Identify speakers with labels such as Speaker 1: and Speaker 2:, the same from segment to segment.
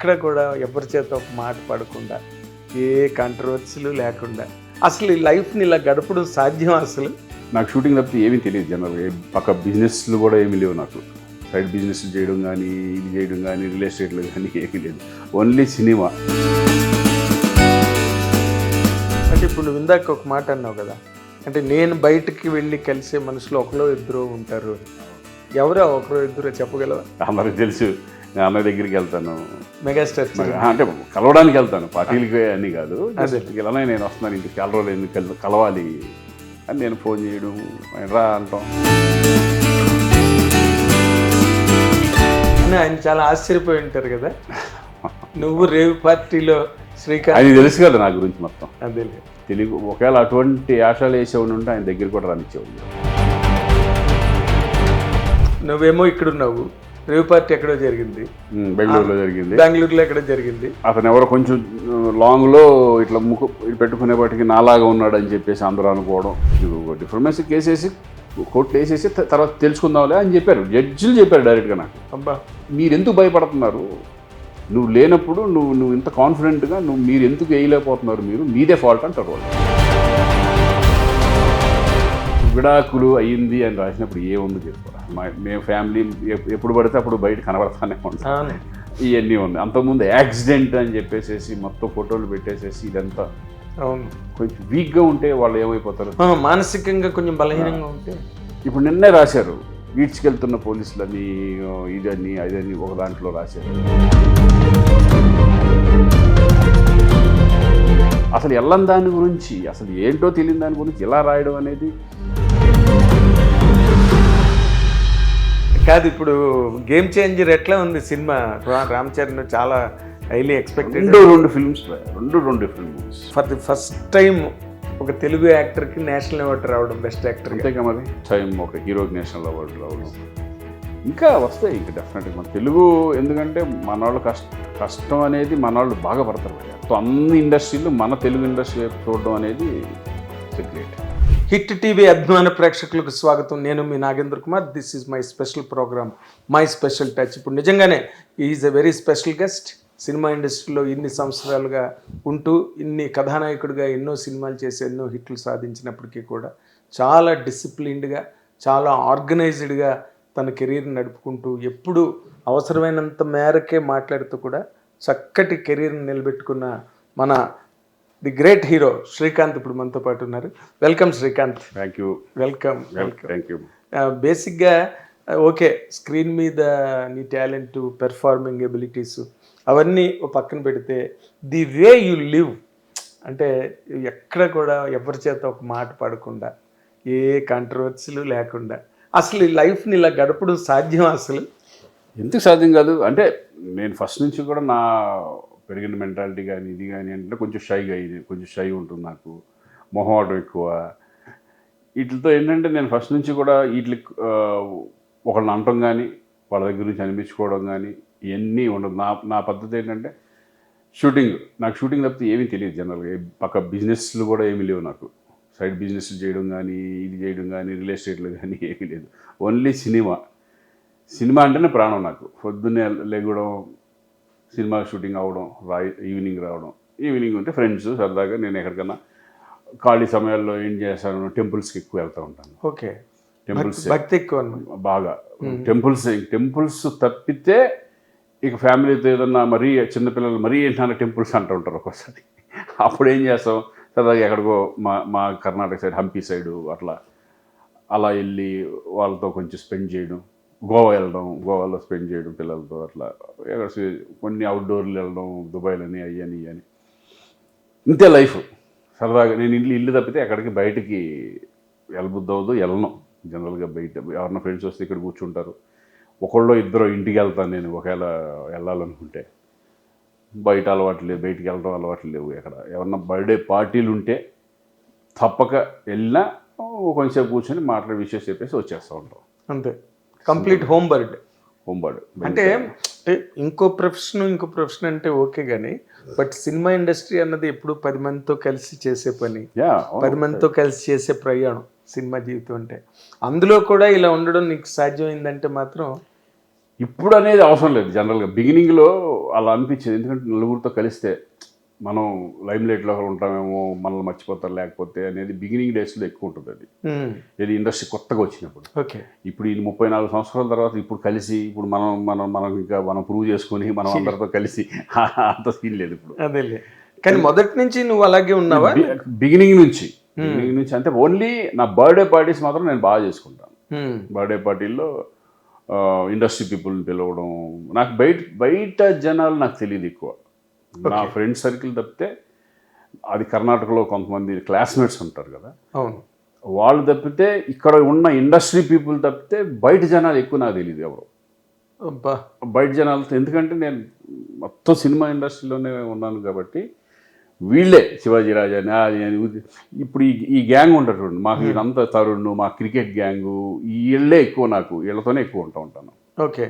Speaker 1: ఎక్కడ కూడా ఎవరి చేత ఒక మాట పడకుండా ఏ కాంట్రవర్సీలు లేకుండా అసలు ఈ లైఫ్ని ఇలా గడపడం సాధ్యం అసలు?
Speaker 2: నాకు షూటింగ్ తప్పితే ఏమీ తెలియదు జనరల్గా. పక్క బిజినెస్లు కూడా ఏమీ లేవు నాకు. సైడ్ బిజినెస్ చేయడం కానీ, ఇది చేయడం కానీ, రియల్ ఎస్టేట్లో కానీ ఏమీ లేదు. Only cinema.
Speaker 1: అంటే ఇప్పుడు నువ్వు ఇందాక ఒక మాట అన్నావు కదా, అంటే నేను బయటికి వెళ్ళి కలిసే మనుషులు ఒకరో ఇద్దరు ఉంటారు. ఎవరో ఒకరో ఇద్దరు చెప్పగలవా?
Speaker 2: అందరికి తెలుసు. నేను అన్నయ్య దగ్గరికి వెళ్తాను,
Speaker 1: మెగాస్టార్
Speaker 2: అంటే కలవడానికి వెళ్తాను, పార్టీలకి అని కాదు. ఇలానే నేను వస్తున్నాను, ఇంటికి చాలా రోజులు ఎందుకు కలవాలి అని నేను ఫోన్ చేయడం, రా అంటాం.
Speaker 1: ఆయన చాలా ఆశ్చర్యపోయి ఉంటారు కదా, నువ్వు రేవ్ పార్టీలో శ్రీకాంత్.
Speaker 2: అది తెలుసు కదా నా గురించి మొత్తం.
Speaker 1: అదే
Speaker 2: తెలుగు. ఒకవేళ అటువంటి ఆశలు వేసేవాడు ఉంటే ఆయన దగ్గర కూడా రానిచ్చేవాడు.
Speaker 1: నువ్వేమో ఇక్కడ ఉన్నావు, రేవ్ పార్టీ ఎక్కడో జరిగింది,
Speaker 2: బెంగళూరులో జరిగింది,
Speaker 1: బెంగళూరులో ఎక్కడో జరిగింది.
Speaker 2: అతను ఎవరో కొంచెం లాంగ్లో ఇట్లా ముక్కు పెట్టుకునేపాటికి నాలాగా ఉన్నాడు అని చెప్పేసి అందరూ అనుకోవడం. డిఫర్మేషన్ కేసేసి కోర్టులో వేసేసి తర్వాత తెలుసుకుందాంలే అని చెప్పారు. జడ్జిలు చెప్పారు డైరెక్ట్గా నాకు,
Speaker 1: అబ్బా
Speaker 2: మీరు ఎందుకు భయపడుతున్నారు, నువ్వు లేనప్పుడు నువ్వు ఇంత కాన్ఫిడెంట్గా మీరు ఎందుకు వేయలేకపోతున్నారు, మీదే ఫాల్ట్ అంటారు వాళ్ళు. విడాకులు అయ్యింది అని రాసినప్పుడు ఏముంది చెప్పారు. మేము ఫ్యామిలీ ఎప్పుడు పడితే అప్పుడు బయట కనబడతానే ఉంటాం. ఇవన్నీ ఉన్నాయి. అంతకుముందు యాక్సిడెంట్ అని చెప్పేసేసి మొత్తం ఫోటోలు పెట్టేసేసి ఇదంతా.
Speaker 1: అవును,
Speaker 2: కొంచెం వీక్గా ఉంటే వాళ్ళు ఏమైపోతారు,
Speaker 1: మానసికంగా కొంచెం బలహీనంగా ఉంటే.
Speaker 2: ఇప్పుడు నిన్నే రాశారు, ఈడ్చుకెళ్తున్న పోలీసులని ఇదని అదని ఒక దాంట్లో రాశారు. అసలు వెళ్ళని దాని గురించి, అసలు ఏంటో తెలియని దాని గురించి ఇలా రాయడం అనేది
Speaker 1: కాదు. ఇప్పుడు గేమ్ చేంజర్ ఎట్లా ఉంది సినిమా? రామ్ చరణ్ చాలా హైలీ ఎక్స్పెక్టెడ్.
Speaker 2: రెండు films
Speaker 1: for the first time ఒక తెలుగు యాక్టర్కి నేషనల్ అవార్డు రావడం, బెస్ట్ యాక్టర్.
Speaker 2: అంతేగా మరి, టైం ఒక హీరోకి నేషనల్ అవార్డు రావడం. ఇంకా వస్తాయి ఇంకా డెఫినెట్గా మన తెలుగు. ఎందుకంటే మన వాళ్ళు కష్టం అనేది మన వాళ్ళు బాగా పడతారు. సో అన్ని ఇండస్ట్రీలు మన తెలుగు ఇండస్ట్రీ చూడడం అనేది గ్రేట్.
Speaker 1: హిట్ టీవీ అభిమాన ప్రేక్షకులకు స్వాగతం. నేను మీ Nagendra Kumar. This is my special program, my special touch. ఇప్పుడు నిజంగానే is a very special guest. Cinema ఇండస్ట్రీలో ఇన్ని సంవత్సరాలుగా ఉంటూ ఇన్ని కథానాయకుడిగా ఎన్నో సినిమాలు చేసి ఎన్నో హిట్లు సాధించినప్పటికీ కూడా చాలా డిసిప్లిన్డ్గా, చాలా ఆర్గనైజ్డ్గా తన కెరీర్ని నడుపుకుంటూ ఎప్పుడు అవసరమైనంత మేరకే మాట్లాడుతూ కూడా చక్కటి కెరీర్ని నిలబెట్టుకున్న మన ది గ్రేట్ హీరో శ్రీకాంత్ ఇప్పుడు మనతో పాటు ఉన్నారు. Welcome Srikanth.
Speaker 2: Thank you.
Speaker 1: Welcome.
Speaker 2: Thank you.
Speaker 1: బేసిక్గా ఓకే, స్క్రీన్ మీద నీ టాలెంట్, పెర్ఫార్మింగ్ ఎబిలిటీస్ అవన్నీ పక్కన పెడితే ది వే యు లివ్, అంటే ఎక్కడ కూడా ఎవరి చేత ఒక మాట పడకుండా ఏ కాంట్రవర్సీలు లేకుండా అసలు ఈ లైఫ్ని ఇలా గడపడం సాధ్యం అసలు?
Speaker 2: ఎందుకు సాధ్యం కాదు అంటే, నేను ఫస్ట్ నుంచి కూడా నా పెరిగిన మెంటాలిటీ కానీ ఇది కానీ అంటే కొంచెం షై ఉంటుంది నాకు, మొహమాటం ఎక్కువ. వీటితో ఏంటంటే నేను ఫస్ట్ నుంచి కూడా వీటికి ఒకళ్ళని అనటం కానీ వాళ్ళ దగ్గర నుంచి అనిపించుకోవడం కానీ ఇవన్నీ ఉండదు. నా పద్ధతి ఏంటంటే నాకు షూటింగ్ తప్పితే ఏమీ తెలియదు జనరల్గా. పక్క బిజినెస్లు కూడా ఏమీ లేవు నాకు. సైడ్ బిజినెస్ చేయడం కానీ, ఇది చేయడం కానీ, రియల్ ఎస్టేట్లో కానీ ఏమీ లేదు. ఓన్లీ సినిమా అంటేనే ప్రాణం నాకు. పొద్దున్నే లేగడం, సినిమా షూటింగ్ అవ్వడం, ఈవినింగ్ రావడం. ఈవినింగ్ ఉంటే ఫ్రెండ్స్ సరదాగా నేను ఎక్కడికన్నా ఖాళీ సమయాల్లో ఏం చేస్తాను, టెంపుల్స్కి ఎక్కువ వెళ్తూ ఉంటాను.
Speaker 1: ఓకే,
Speaker 2: టెంపుల్స్
Speaker 1: భక్తి ఎక్కువ
Speaker 2: బాగా. టెంపుల్స్ తప్పితే ఇక ఫ్యామిలీతో ఏదన్నా మరీ చిన్నపిల్లలు మరీ ఏంటన్నా టెంపుల్స్ అంటూ ఉంటారు ఒక్కోసారి. అప్పుడు ఏం చేస్తాం, సరదాగా ఎక్కడికో మా కర్ణాటక సైడ్ హంపి సైడు అలా వెళ్ళి వాళ్ళతో కొంచెం స్పెండ్ చేయడం. గోవా వెళ్ళడం, గోవాలో స్పెండ్ చేయడం పిల్లలతో. అట్లా కొన్ని అవుట్డోర్లు వెళ్ళడం, దుబాయ్లని అయ్యని ఇంతే లైఫ్. సరదాగా నేను ఇల్లు తప్పితే ఎక్కడికి బయటికి వెళ్ళబుద్ధి అవ్వదు, వెళ్ళను జనరల్గా. బయట ఎవరన్నా ఫ్రెండ్స్ వస్తే ఇక్కడ కూర్చుంటారు, ఒకళ్ళు ఇద్దరు ఇంటికి వెళ్తాను నేను ఒకవేళ వెళ్ళాలనుకుంటే. బయట అలవాట్లు లేవు, బయటికి వెళ్ళడం అలవాట్లు లేవు. ఎక్కడ ఎవరన్నా బర్త్డే పార్టీలు ఉంటే తప్పక వెళ్ళినా కొంచెంసేపు కూర్చొని మాట్లాడే విషయం చెప్పేసి వచ్చేస్తూ ఉంటాం
Speaker 1: అంతే. Complete home bird. అంటే ఇంకో ప్రొఫెషన్ అంటే ఓకే, కానీ బట్ సినిమా ఇండస్ట్రీ అన్నది ఎప్పుడు 10 మందితో కలిసి చేసే పని, 10 మందితో కలిసి చేసే ప్రయాణం సినిమా జీవితం అంటే. అందులో కూడా ఇలా ఉండడం నీకు సాధ్యమైందంటే మాత్రం
Speaker 2: ఇప్పుడు అనేది అవసరం లేదు జనరల్గా. బిగినింగ్లో అలా అనిపించేది, ఎందుకంటే నలుగురితో కలిస్తే మనం లైమ్ లైట్లో ఉంటామేమో, మనల్ని మర్చిపోతారు లేకపోతే అనేది బిగినింగ్ డేస్లో ఎక్కువ ఉంటుంది. అది ఇది ఇండస్ట్రీ కొత్తగా వచ్చినప్పుడు.
Speaker 1: ఓకే.
Speaker 2: ఇప్పుడు ఈ 34 సంవత్సరాల తర్వాత ఇప్పుడు కలిసి ఇప్పుడు మనం ఇంకా మనం ప్రూవ్ చేసుకుని మనం అందరితో కలిసి అంత సీన్ లేదు ఇప్పుడు.
Speaker 1: అదేలే. కానీ మొదటి నుంచి నువ్వు అలాగే ఉన్నావా?
Speaker 2: బిగినింగ్ నుంచి అంటే ఓన్లీ నా బర్త్డే పార్టీస్ మాత్రం నేను బాగా చేసుకుంటాను. బర్త్డే పార్టీల్లో ఇండస్ట్రీ పీపుల్ని పిలవడం, నాకు బయట జనాలు నాకు తెలియదు ఎక్కువ. నా ఫ్రెండ్ సర్కిల్ తప్పితే, అది కర్ణాటకలో కొంతమంది క్లాస్మేట్స్ ఉంటారు కదా,
Speaker 1: అవును,
Speaker 2: వాళ్ళు తప్పితే, ఇక్కడ ఉన్న ఇండస్ట్రీ పీపుల్ తప్పితే బయట జనాలు ఎక్కువ నాకు తెలియదు ఎవరు. బయట జనాలతో, ఎందుకంటే నేను మొత్తం సినిమా ఇండస్ట్రీలోనే ఉన్నాను కాబట్టి వీళ్ళే శివాజీ రాజా ఇప్పుడు ఈ గ్యాంగ్ ఉంటారు చూడండి, మాకు ఇదంతా తరుణ్, మా క్రికెట్ గ్యాంగు, వీళ్ళే ఎక్కువ, నాకు వీళ్ళతోనే ఎక్కువ ఉంటాను.
Speaker 1: ఓకే.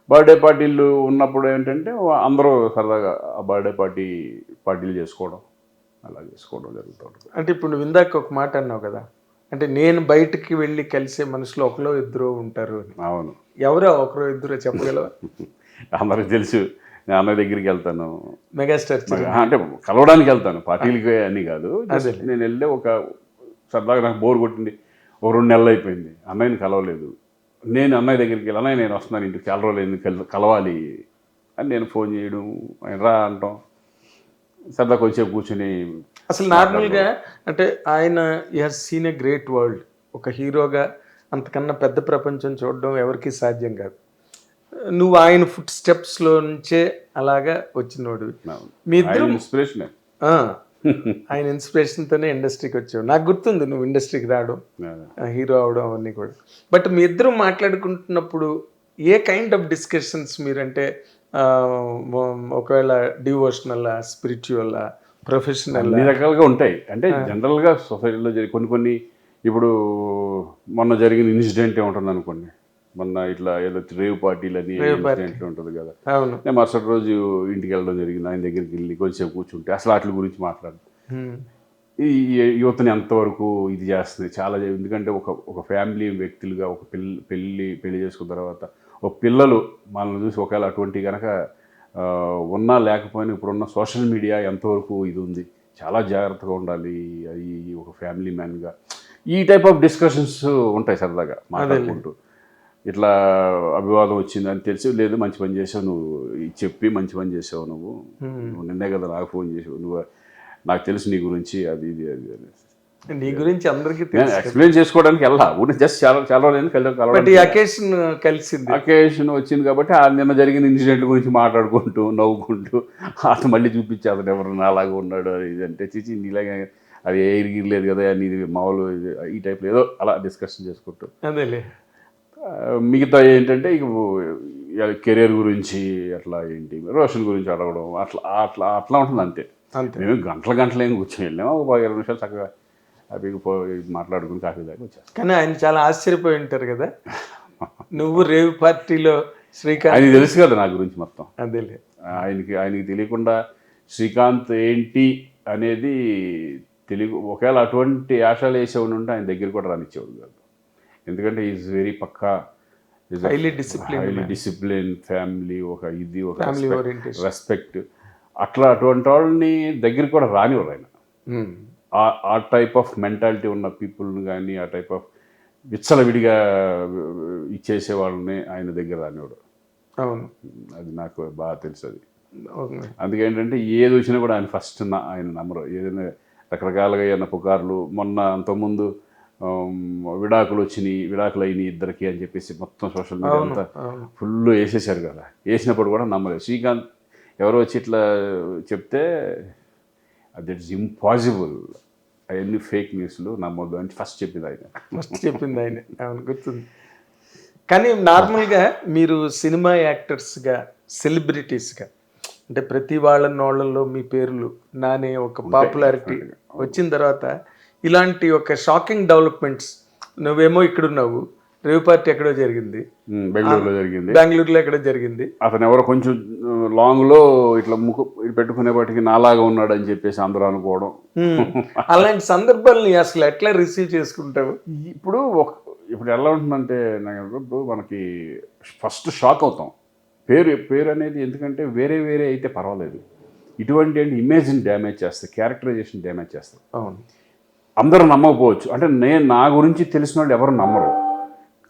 Speaker 2: బర్త్డే పార్టీలు ఉన్నప్పుడు ఏంటంటే అందరూ సరదాగా ఆ బర్త్డే పార్టీలు చేసుకోవడం, అలా చేసుకోవడం జరుగుతూ ఉంటుంది.
Speaker 1: అంటే ఇప్పుడు నువ్వు ఇందాక ఒక మాట అన్నావు కదా, అంటే నేను బయటికి వెళ్ళి కలిసే మనుషులు ఒకరో ఇద్దరు ఉంటారు అని.
Speaker 2: అవును.
Speaker 1: ఎవరో ఒకరో ఇద్దరు చెప్పగలవా?
Speaker 2: అందరికి తెలుసు, నేను అన్నయ్య దగ్గరికి వెళ్తాను,
Speaker 1: మెగాస్టార్
Speaker 2: అంటే కలవడానికి వెళ్తాను, పార్టీలకి అని కాదు. నేను వెళ్ళే ఒక సరదాగా నాకు బోర్ కొట్టింది, ఒక 2 నెలలు అయిపోయింది, అన్నయ్యని కలవలేదు. నేను అన్నయ్య దగ్గరికి వెళ్ళి, అన్నయ్య నేను వస్తున్నాను ఇంటికి, చాలా రోజులు కలవాలి అని నేను ఫోన్ చేయడం, ఆయన రా అంటాం, సరదా కొంచెం కూర్చొని.
Speaker 1: అసలు నార్మల్గా అంటే ఆయన has seen a great world, ఒక హీరోగా అంతకన్నా పెద్ద ప్రపంచం చూడడం ఎవరికి సాధ్యం కాదు. నువ్వు ఆయన ఫుట్ స్టెప్స్లో నుంచే అలాగా వచ్చినోడు. మీ ఇద్దరు
Speaker 2: ఇన్స్పిరేషన్,
Speaker 1: ఆయన ఇన్స్పిరేషన్తోనే ఇండస్ట్రీకి వచ్చావు. నాకు గుర్తుంది నువ్వు ఇండస్ట్రీకి రావడం, హీరో అవడం అవన్నీ కూడా. బట్ మీ ఇద్దరు మాట్లాడుకుంటున్నప్పుడు ఏ కైండ్ ఆఫ్ డిస్కషన్స్ మీరంటే, ఒకవేళ డివోషనల్, స్పిరిచువల్, ప్రొఫెషనల్,
Speaker 2: అన్ని రకాలుగా ఉంటాయి. అంటే జనరల్గా సొసైటీలో కొన్ని ఇప్పుడు మొన్న జరిగిన ఇన్సిడెంట్ ఏముంటుంది అనుకోండి, మొన్న ఇట్లా ఏదో రేవ్ పార్టీలు అని ఇన్సిడెంట్లు ఉంటుంది కదా, నేను మరుసటి రోజు ఇంటికి వెళ్ళడం జరిగింది, ఆయన దగ్గరికి వెళ్ళి కొంచెం కూర్చుంటే అసలు వాటి గురించి మాట్లాడు, ఈ యువతని ఎంతవరకు ఇది చేస్తుంది చాలా. ఎందుకంటే ఒక ఫ్యామిలీ వ్యక్తులుగా ఒక పెళ్లి చేసుకున్న తర్వాత ఒక పిల్లలు మనల్ని చూసి ఒకవేళ అటువంటి కనుక ఉన్నా లేకపోయినా ఇప్పుడున్న సోషల్ మీడియా ఎంతవరకు ఇది ఉంది, చాలా జాగ్రత్తగా ఉండాలి అది ఒక ఫ్యామిలీ మ్యాన్గా. ఈ టైప్ ఆఫ్ డిస్కషన్స్ ఉంటాయి సరదాగా మాట్లాడుకుంటూ. ఇట్లా అభివాదం వచ్చింది అని తెలిసి, లేదు మంచి పని చేసావు నువ్వు, చెప్పి మంచి పని చేసావు నువ్వు నిన్నే కదా నాకు ఫోన్ చేసావు, నువ్వు నాకు తెలుసు నీ గురించి, అది ఇది అది అనేసి.
Speaker 1: నీ గురించి అందరికీ
Speaker 2: ఎక్స్ప్లెయిన్ చేసుకోవడానికి వెళ్ళా, జస్ట్ చాలా అకేషన్ వచ్చింది కాబట్టి నిన్న జరిగిన ఇన్సిడెంట్ గురించి మాట్లాడుకుంటూ నవ్వుకుంటూ అతను మళ్ళీ చూపించి అతను ఎవరు నాలాగా ఉన్నాడు అది ఇది అంటే, చిచి నీలాగా అది ఎరిగిరలేదు కదా నీది మామూలు ఈ టైప్లో ఏదో అలా డిస్కషన్ చేసుకుంటూ.
Speaker 1: అదేలే.
Speaker 2: మిగతా ఏంటంటే ఇక కెరీర్ గురించి అట్లా ఏంటి రోషన్ గురించి అడగడం, అట్లా ఉంటుంది అంతే. మేము గంటలు ఏం కూర్చొని వెళ్ళాము, ఒక 20 నిమిషాలు చక్కగా హ్యాపీగా మాట్లాడుకుని కాఫీ దాకా వచ్చాను.
Speaker 1: కానీ ఆయన చాలా ఆశ్చర్యపోయి ఉంటారు కదా, నువ్వు రేవ్ పార్టీలో శ్రీకాంత్,
Speaker 2: ఆయనకి తెలుసు కదా నా గురించి మొత్తం.
Speaker 1: అదేలే.
Speaker 2: ఆయనకి తెలియకుండా శ్రీకాంత్ ఏంటి అనేది ఒకవేళ అటువంటి ఆశలు వేసేవాడు ఉంటే ఆయన దగ్గర కూడా రానిచ్చేవాడు కాదు. ఎందుకంటే ఈజ్ వెరీ పక్కా,
Speaker 1: హైలీ
Speaker 2: డిసిప్లిన్, ఫ్యామిలీ ఒక రెస్పెక్ట్, అటువంటి వాళ్ళని దగ్గర కూడా రానివ్వరు ఆయన. ఆ టైప్ ఆఫ్ మెంటాలిటీ ఉన్న పీపుల్ని కానీ, ఆ టైప్ ఆఫ్ విచ్చలవిడిగా ఇచ్చేసే వాళ్ళని ఆయన దగ్గర రానివ్వడు.
Speaker 1: అవును,
Speaker 2: అది నాకు బాగా తెలుసు. అది అందుకేంటంటే ఏది వచ్చినా కూడా ఆయన ఫస్ట్ ఆయన నమ్మరు. ఏదైనా రకరకాలుగా ఏమైనా పుకార్లు, మొన్న అంతకుముందు విడాకులు అయినాయి ఇద్దరికి అని చెప్పేసి మొత్తం సోషల్ మీడియా అంతా ఫుల్ వేసేసారు కదా, వేసినప్పుడు కూడా నమ్మలేదు. శ్రీకాంత్ ఎవరో వచ్చి ఇట్లా చెప్తే దట్ ఈస్ ఇంపాసిబుల్, అవన్నీ ఫేక్ న్యూస్లు నమ్మొద్దు అని ఫస్ట్ చెప్పింది ఆయన.
Speaker 1: అవును, గుర్తుంది. కానీ నార్మల్గా మీరు సినిమా యాక్టర్స్గా, సెలబ్రిటీస్గా, అంటే ప్రతి వాళ్ళల్లో మీ పేర్లు నానే ఒక పాపులారిటీ వచ్చిన తర్వాత ఇలాంటి ఒక షాకింగ్ డెవలప్మెంట్స్, నువ్వేమో ఇక్కడున్నావు, రేవ్ పార్టీ ఎక్కడో జరిగింది, బెంగళూరులో ఎక్కడో జరిగింది,
Speaker 2: అతను ఎవరో కొంచెం లాంగ్లో ఇట్లా ముక్కు పెట్టుకునేపాటికి నాలాగా ఉన్నాడు అని చెప్పేసి అందరూ అనుకోవడం.
Speaker 1: అలాంటి సందర్భాలని అసలు ఎట్లా రిసీవ్ చేసుకుంటావు?
Speaker 2: ఇప్పుడు ఎలా ఉంటుందంటే, ఇప్పుడు మనకి ఫస్ట్ షాక్ అవుతాం. పేరు అనేది ఎందుకంటే వేరే వేరే అయితే పర్వాలేదు, ఇటువంటి ఇమేజ్ని డ్యామేజ్ చేస్తాయి, క్యారెక్టరైజేషన్ డ్యామేజ్ చేస్తాయి.
Speaker 1: అవును.
Speaker 2: అందరూ నమ్మకపోవచ్చు, అంటే నా గురించి తెలిసిన వాళ్ళు ఎవరు నమ్మరు,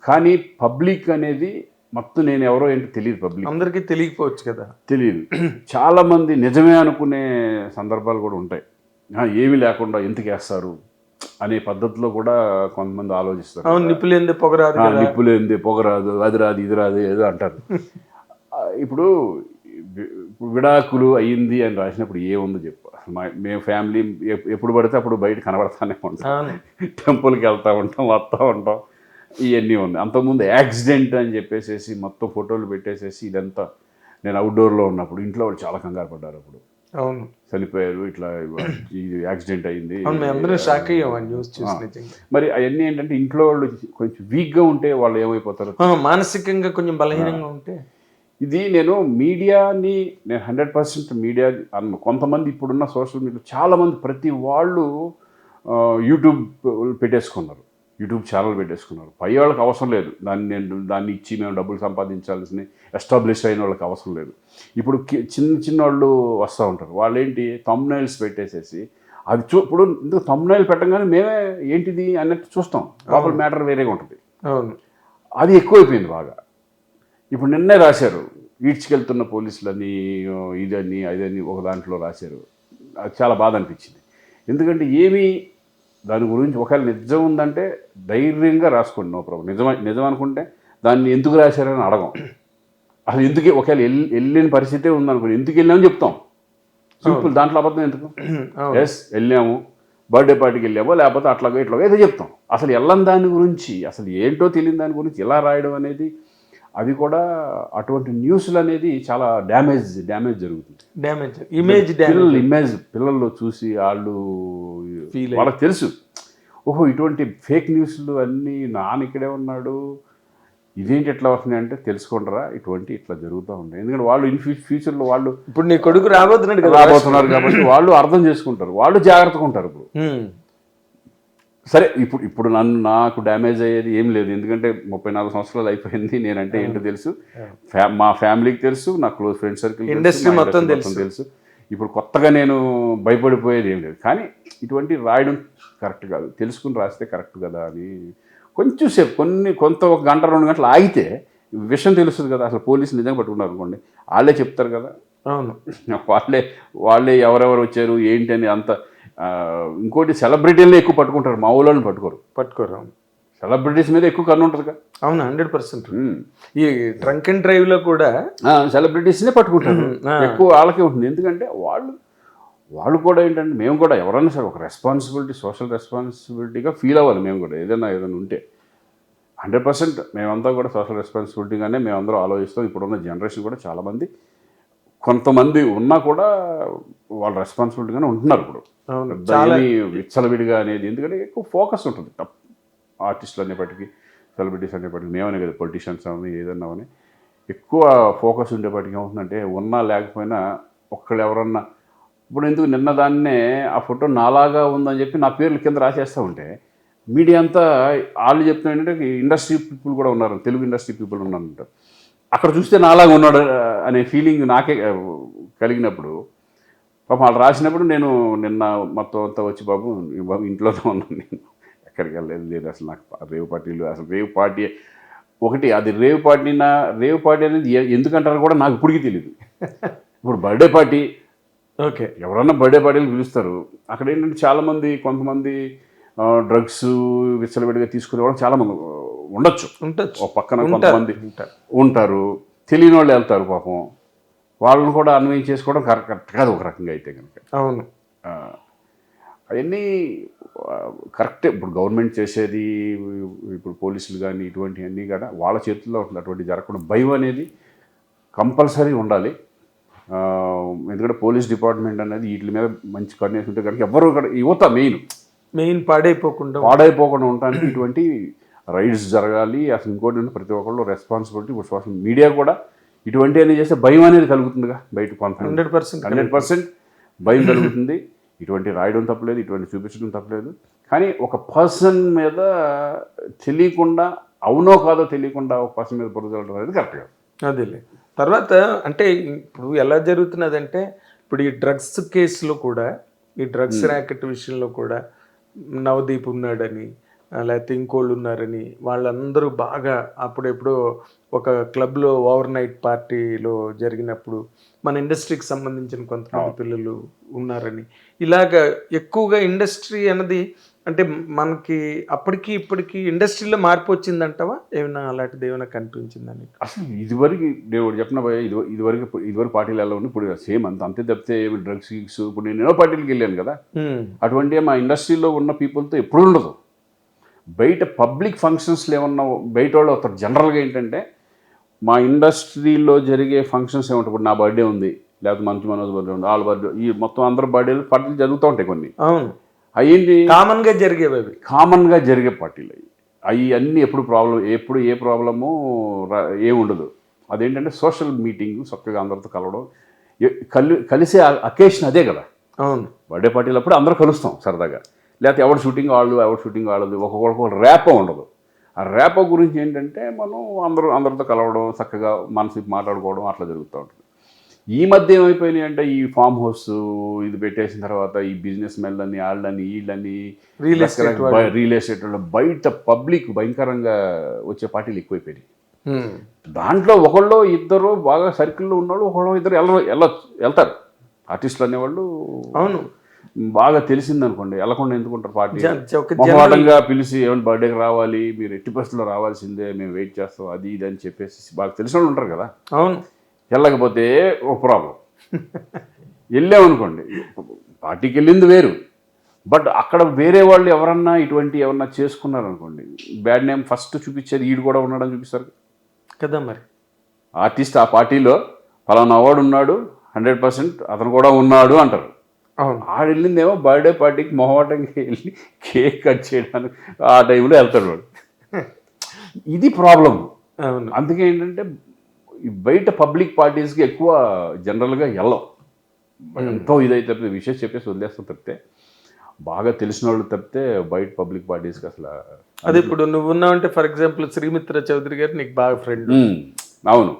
Speaker 2: కానీ పబ్లిక్ అనేది మొత్తం నేను ఎవరో ఏంటో తెలియదు, పబ్లిక్
Speaker 1: అందరికీ తెలియకపోవచ్చు కదా,
Speaker 2: తెలియదు. చాలామంది నిజమే అనుకునే సందర్భాలు కూడా ఉంటాయి. ఏమీ లేకుండా ఎందుకు వేస్తారు అనే పద్ధతిలో కూడా కొంతమంది ఆలోచిస్తారు.
Speaker 1: నిప్పులేంది పొగరాదు,
Speaker 2: నిప్పులేంది పొగరాదు, అది రాదు ఇది రాదు ఏదో అంటారు. ఇప్పుడు విడాకులు అయ్యింది అని రాసినప్పుడు ఏముందో చెప్పు. మేము ఫ్యామిలీ ఎప్పుడు పడితే అప్పుడు బయట కనబడతానే ఉంటాం, టెంపుల్కి వెళ్తూ ఉంటాం, వస్తూ ఉంటాం, ఇవన్నీ ఉంది. అంతకుముందు యాక్సిడెంట్ అని చెప్పేసి మొత్తం ఫోటోలు పెట్టేసేసి ఇదంతా, నేను అవుట్డోర్లో ఉన్నప్పుడు ఇంట్లో వాళ్ళు చాలా కంగారు పడ్డారు. అప్పుడు
Speaker 1: అవును
Speaker 2: చనిపోయారు, ఇట్లా ఇది యాక్సిడెంట్ అయింది,
Speaker 1: షాక్ అయ్యాం న్యూస్ చూసి.
Speaker 2: మరి అవన్నీ ఏంటంటే ఇంట్లో వాళ్ళు కొంచెం వీక్గా ఉంటే వాళ్ళు ఏమైపోతారు,
Speaker 1: మానసికంగా కొంచెం బలహీనంగా ఉంటే.
Speaker 2: ఇది నేను మీడియాని 100% మీడియా కొంతమంది ఇప్పుడున్న సోషల్ మీడియా చాలామంది ప్రతి వాళ్ళు యూట్యూబ్ పెట్టేసుకున్నారు, యూట్యూబ్ ఛానల్ పెట్టేసుకున్నారు. పై వాళ్ళకి అవసరం లేదు, దాన్ని ఇచ్చి మేము డబ్బులు సంపాదించాల్సిన ఎస్టాబ్లిష్ అయిన వాళ్ళకి అవసరం లేదు. ఇప్పుడు చిన్న వాళ్ళు వస్తూ ఉంటారు, వాళ్ళు ఏంటి థంబ్నైల్స్ పెట్టేసేసి అది ఇప్పుడు ఇందుకు థంబ్నైల్ పెట్టగానే మేమే ఏంటిది అన్నట్టు చూస్తాం, లోపల మ్యాటర్ వేరేగా ఉంటుంది.
Speaker 1: అవును,
Speaker 2: అది ఎక్కువైపోయింది బాగా. ఇప్పుడు నిన్నే రాశారు ఈడ్చుకెళ్తున్న పోలీసులని ఇదని అదని ఒక దాంట్లో రాశారు, అది చాలా బాధ అనిపించింది. ఎందుకంటే ఏమీ దాని గురించి ఒకవేళ నిజం ఉందంటే ధైర్యంగా రాసుకోండి, నో ప్రాబ్లం. నిజం అనుకుంటే దాన్ని ఎందుకు రాశారని అడగం, అసలు ఎందుకు ఒకవేళ వెళ్ళిన పరిస్థితే ఉందనుకోండి ఎందుకు వెళ్ళామని చెప్తాం, సింపుల్. దాంట్లో అబద్ధం ఎందుకు? ఎస్ వెళ్ళాము, బర్త్డే పార్టీకి వెళ్ళామో లేకపోతే అట్లాగో ఇట్లాగో ఏదో చెప్తాం. అసలు వెళ్ళని దాని గురించి, అసలు ఏంటో తెలియని దాని గురించి ఇలా రాయడం అనేది, అది కూడా అటువంటి న్యూస్లు అనేది చాలా డ్యామేజ్ జరుగుతుంది. పిల్లలు చూసి వాళ్ళకి తెలుసు, ఓహో ఇటువంటి ఫేక్ న్యూస్లు అన్నీ నాన్న ఇక్కడే ఉన్నాడు, ఇదేంటి ఎట్లా వస్తున్నాయి అంటే తెలుసుకుంటారా, ఇట్లా జరుగుతూ ఉంటాయి. ఎందుకంటే వాళ్ళు ఫ్యూచర్లో వాళ్ళు
Speaker 1: ఇప్పుడు నీ కొడుకు రాబోతున్నారు
Speaker 2: కాబట్టి వాళ్ళు అర్థం చేసుకుంటారు, వాళ్ళు జాగ్రత్తగా ఉంటారు. ఇప్పుడు సరే, ఇప్పుడు నాకు డ్యామేజ్ అయ్యేది ఏం లేదు, ఎందుకంటే 34 సంవత్సరాలు అయిపోయింది. నేనంటే ఏంటో తెలుసు, మా ఫ్యామిలీకి తెలుసు, నా క్లోజ్ ఫ్రెండ్ సర్కిల్,
Speaker 1: ఇండస్ట్రీ మొత్తం
Speaker 2: తెలుసు. ఇప్పుడు కొత్తగా నేను భయపడిపోయేది ఏం లేదు, కానీ ఇటువంటి రాయడం కరెక్ట్ కాదు, తెలుసుకుని రాస్తే కరెక్ట్ కదా అని కొంచెం సేపు కొంత 1 గంట 2 గంటలు ఆగితే విషయం తెలుస్తుంది కదా. అసలు పోలీసులు నిజంగా పట్టుకున్నారు అనుకోండి, వాళ్ళే చెప్తారు కదా.
Speaker 1: అవును,
Speaker 2: వాళ్ళే ఎవరెవరు వచ్చారు ఏంటి అని అంత. ఇంకోటి సెలబ్రిటీలనే ఎక్కువ పట్టుకుంటారు, మా ఊళ్ళోని పట్టుకోరు. సెలబ్రిటీస్ మీద ఎక్కువ కన్ను ఉంటుంది కదా.
Speaker 1: అవును, 100%. ఈ ట్రంక్ అండ్ డ్రైవ్ లో కూడా
Speaker 2: సెలబ్రిటీస్నే పట్టుకుంటారు ఎక్కువ, వాళ్ళకే ఉంటుంది. ఎందుకంటే వాళ్ళు కూడా ఏంటంటే మేము కూడా ఎవరైనా సరే ఒక రెస్పాన్సిబిలిటీ, సోషల్ రెస్పాన్సిబిలిటీగా ఫీల్ అవ్వాలి. మేము కూడా ఏదైనా ఉంటే 100% మేమంతా కూడా సోషల్ రెస్పాన్సిబిలిటీగానే మేమందరం ఆలోచిస్తాం. ఇప్పుడున్న జనరేషన్ కూడా చాలామంది, కొంతమంది ఉన్నా కూడా వాళ్ళు రెస్పాన్సిబిలిటీగానే ఉంటున్నారు. ఇప్పుడు దాన్ని విచ్చలవిడిగా అనేది, ఎందుకంటే ఎక్కువ ఫోకస్ ఉంటుంది ఆర్టిస్టులు అనేప్పటికీ, సెలబ్రిటీస్ అనేప్పటికీ, మేమనే కదా పొలిటీషియన్స్ అని ఏదన్నా అని ఎక్కువ ఫోకస్ ఉండేప్పటికీ ఏమవుతుందంటే ఉన్నా లేకపోయినా ఒక్కళ్ళు ఎవరన్నా, ఇప్పుడు ఎందుకు నిన్న దాన్నే ఆ ఫోటో నాలాగా ఉందని చెప్పి నా పేర్లు కింద రాసేస్తూ ఉంటే మీడియా అంతా వాళ్ళు చెప్తున్నా ఏంటంటే ఇండస్ట్రీ పీపుల్ కూడా ఉన్నారు, తెలుగు ఇండస్ట్రీ పీపుల్ ఉన్నారంటారు, అక్కడ చూస్తే నాలాగా ఉన్నాడు అనే ఫీలింగ్ నాకే కలిగినప్పుడు పాపం వాళ్ళు రాసినప్పుడు నేను నిన్న మొత్తం అంతా వచ్చి బాబు ఇంట్లోనే ఉన్నాను, నేను ఎక్కడికి వెళ్ళలేదు. అసలు నాకు రేవ్ పార్టీలు, అసలు రేవ్ పార్టీ ఒకటి, అది రేవ్ పార్టీ అనేది ఎందుకంటారో కూడా నాకు ఇప్పటికీ తెలియదు. ఇప్పుడు బర్త్డే పార్టీ,
Speaker 1: ఓకే,
Speaker 2: ఎవరన్నా బర్త్డే పార్టీలు పిలుస్తారు, అక్కడ ఏంటంటే చాలామంది, కొంతమంది డ్రగ్స్ విచ్చలవిడిగా తీసుకునే వాళ్ళు చాలామంది ఉండొచ్చు, పక్కన కొంతమంది ఉంటారు, తెలియని వాళ్ళు వెళ్తారు పాపం, వాళ్ళని కూడా అన్వయం చేసుకోవడం కరెక్ట్ కాదు ఒక రకంగా అయితే కనుక.
Speaker 1: అవును,
Speaker 2: అవన్నీ కరెక్టే. ఇప్పుడు గవర్నమెంట్ చేసేది, ఇప్పుడు పోలీసులు కానీ ఇటువంటివన్నీ కూడా వాళ్ళ చేతుల్లో ఉంటుంది. అటువంటి జరగకుండా భయం అనేది కంపల్సరీ ఉండాలి. ఎందుకంటే పోలీస్ డిపార్ట్మెంట్ అనేది వీటి మీద మంచి కన్నేసి ఉంటే కనుక ఎవరు యువత మెయిన్ పాడైపోకుండా ఉండడానికి ఇటువంటి రైడ్స్ జరగాలి. అసలు ఇంకోటి ప్రతి ఒక్కళ్ళు రెస్పాన్సిబిలిటీ. ఇప్పుడు సోషల్ మీడియా కూడా ఇటువంటి అనేది చేస్తే భయం అనేది కలుగుతుందిగా, బయట 100% భయం కలుగుతుంది. ఇటువంటి రాయడం తప్పలేదు, ఇటువంటి చూపించడం తప్పలేదు, కానీ ఒక పర్సన్ మీద తెలియకుండా అవునో కాదో తెలియకుండా ఒక పర్సన్ మీద బురద చల్లడం అనేది కరెక్ట్ కాదు.
Speaker 1: అదేలే. తర్వాత అంటే ఇప్పుడు ఎలా జరుగుతున్నదంటే ఇప్పుడు ఈ డ్రగ్స్ కేసులో కూడా ఈ డ్రగ్స్ ర్యాకెట్ విషయంలో కూడా నవదీప్ ఉన్నాడని లేకపోతే ఇంకోళ్ళు ఉన్నారని వాళ్ళందరూ బాగా అప్పుడెప్పుడు ఒక క్లబ్లో ఓవర్ నైట్ పార్టీలో జరిగినప్పుడు మన ఇండస్ట్రీకి సంబంధించిన కొంతమంది పిల్లలు ఉన్నారని ఇలాగ ఎక్కువగా ఇండస్ట్రీ అన్నది అంటే మనకి అప్పటికి ఇప్పటికి ఇండస్ట్రీలో మార్పు వచ్చిందంటావా ఏమైనా అలాంటిది ఏమైనా కనిపించిందని?
Speaker 2: అసలు ఇదివరకు దేవుడు చెప్పిన ఇదివరకు పార్టీలు ఎలా ఉంది ఇప్పుడు సేమ్ అంతే తప్పితే డ్రగ్స్ గిగ్స్ ఇప్పుడు నేను ఎన్నో పార్టీలకు వెళ్ళాను కదా, అటువంటి మా ఇండస్ట్రీలో ఉన్న పీపుల్తో ఎప్పుడు ఉండదు. బయట పబ్లిక్ ఫంక్షన్స్లో ఏమన్నా బయట వాళ్ళు అవుతారు. జనరల్గా ఏంటంటే మా ఇండస్ట్రీలో జరిగే ఫంక్షన్స్ ఏమంటారు, ఇప్పుడు నా బర్త్డే ఉంది లేకపోతే మంచి మనోజ్ బర్త్డే ఉంది, వాళ్ళ బర్త్డే, ఈ మొత్తం అందరు బర్త్డేలు పార్టీలు జరుగుతూ ఉంటాయి. కొన్ని
Speaker 1: అవును
Speaker 2: అయ్యింది
Speaker 1: కామన్గా జరిగేవి, అవి కామన్గా
Speaker 2: జరిగే పార్టీలు అవి అన్నీ ఎప్పుడు ఎప్పుడు ఏ ప్రాబ్లము ఏముండదు. అదేంటంటే సోషల్ మీటింగ్, చక్కగా అందరితో కలవడం, కలిసే అకేషన్ అదే కదా.
Speaker 1: అవును
Speaker 2: బర్త్డే పార్టీలు అప్పుడు అందరూ కలుస్తాం సరదాగా, లేకపోతే ఎవరు షూటింగ్ వాళ్ళది ఒక్కొక్కరు ర్యాపో ఉండదు. ఆ ర్యాపో గురించి ఏంటంటే మనం అందరితో కలవడం, చక్కగా మనసు మాట్లాడుకోవడం అట్లా జరుగుతూ ఉంటుంది. ఈ మధ్య ఏమైపోయినాయి అంటే ఈ ఫామ్ హౌస్ ఇది పెట్టేసిన తర్వాత ఈ బిజినెస్ మెన్లని వీళ్ళని రియల్ ఎస్టేట్ బయట పబ్లిక్ భయంకరంగా వచ్చే పార్టీలు ఎక్కువైపోయినాయి. దాంట్లో ఒకళ్ళు ఇద్దరు బాగా సర్కిల్లో ఉన్నవాళ్ళు ఒకళ్ళు ఇద్దరు వెళ్తారు ఆర్టిస్టులు అనేవాళ్ళు.
Speaker 1: అవును
Speaker 2: బాగా తెలిసిందనుకోండి వెళ్ళకుండా ఎందుకుంటారు, పార్టీ మొహమాటంగా పిలిచి ఏమైనా బర్త్డేకి రావాలి, మీరు ఎట్టి పరిస్థితుల్లో రావాల్సిందే, మేము వెయిట్ చేస్తాం, అది ఇది అని చెప్పేసి బాగా తెలిసిన వాళ్ళు ఉంటారు కదా.
Speaker 1: అవును
Speaker 2: వెళ్ళకపోతే ఒక ప్రాబ్లం. వెళ్ళామనుకోండి పార్టీకి వెళ్ళింది వేరు, బట్ అక్కడ వేరే వాళ్ళు ఎవరన్నా చేసుకున్నారనుకోండి బ్యాడ్ నేమ్ ఫస్ట్ చూపించేది ఈడు కూడా ఉన్నాడని చూపిస్తారు
Speaker 1: కదా. మరి
Speaker 2: ఆర్టిస్ట్ ఆ పార్టీలో ఫలానా అవార్డు ఉన్నాడు 100% అతను కూడా ఉన్నాడు అంటారు. ఆడు వెళ్ళిందేమో బర్త్డే పార్టీకి మొహమాటంగా వెళ్ళి కేక్ కట్ చేయడానికి ఆ టైంలో వెళ్తాడు వాడు. ఇది ప్రాబ్లం. అందుకే ఏంటంటే బయట పబ్లిక్ పార్టీస్కి ఎక్కువ జనరల్గా వెళ్ళం. ఎంతో ఇదైతే విషయం చెప్పేసి వదిలేస్తాం తప్పితే, బాగా తెలిసిన వాళ్ళు తప్పితే బయట పబ్లిక్ పార్టీస్కి అసలు.
Speaker 1: అదే ఇప్పుడు నువ్వు ఉన్నావంటే ఫర్ ఎగ్జాంపుల్ శ్రీమిత్ర చౌదరి గారు నీకు బాగా ఫ్రెండ్.
Speaker 2: అవును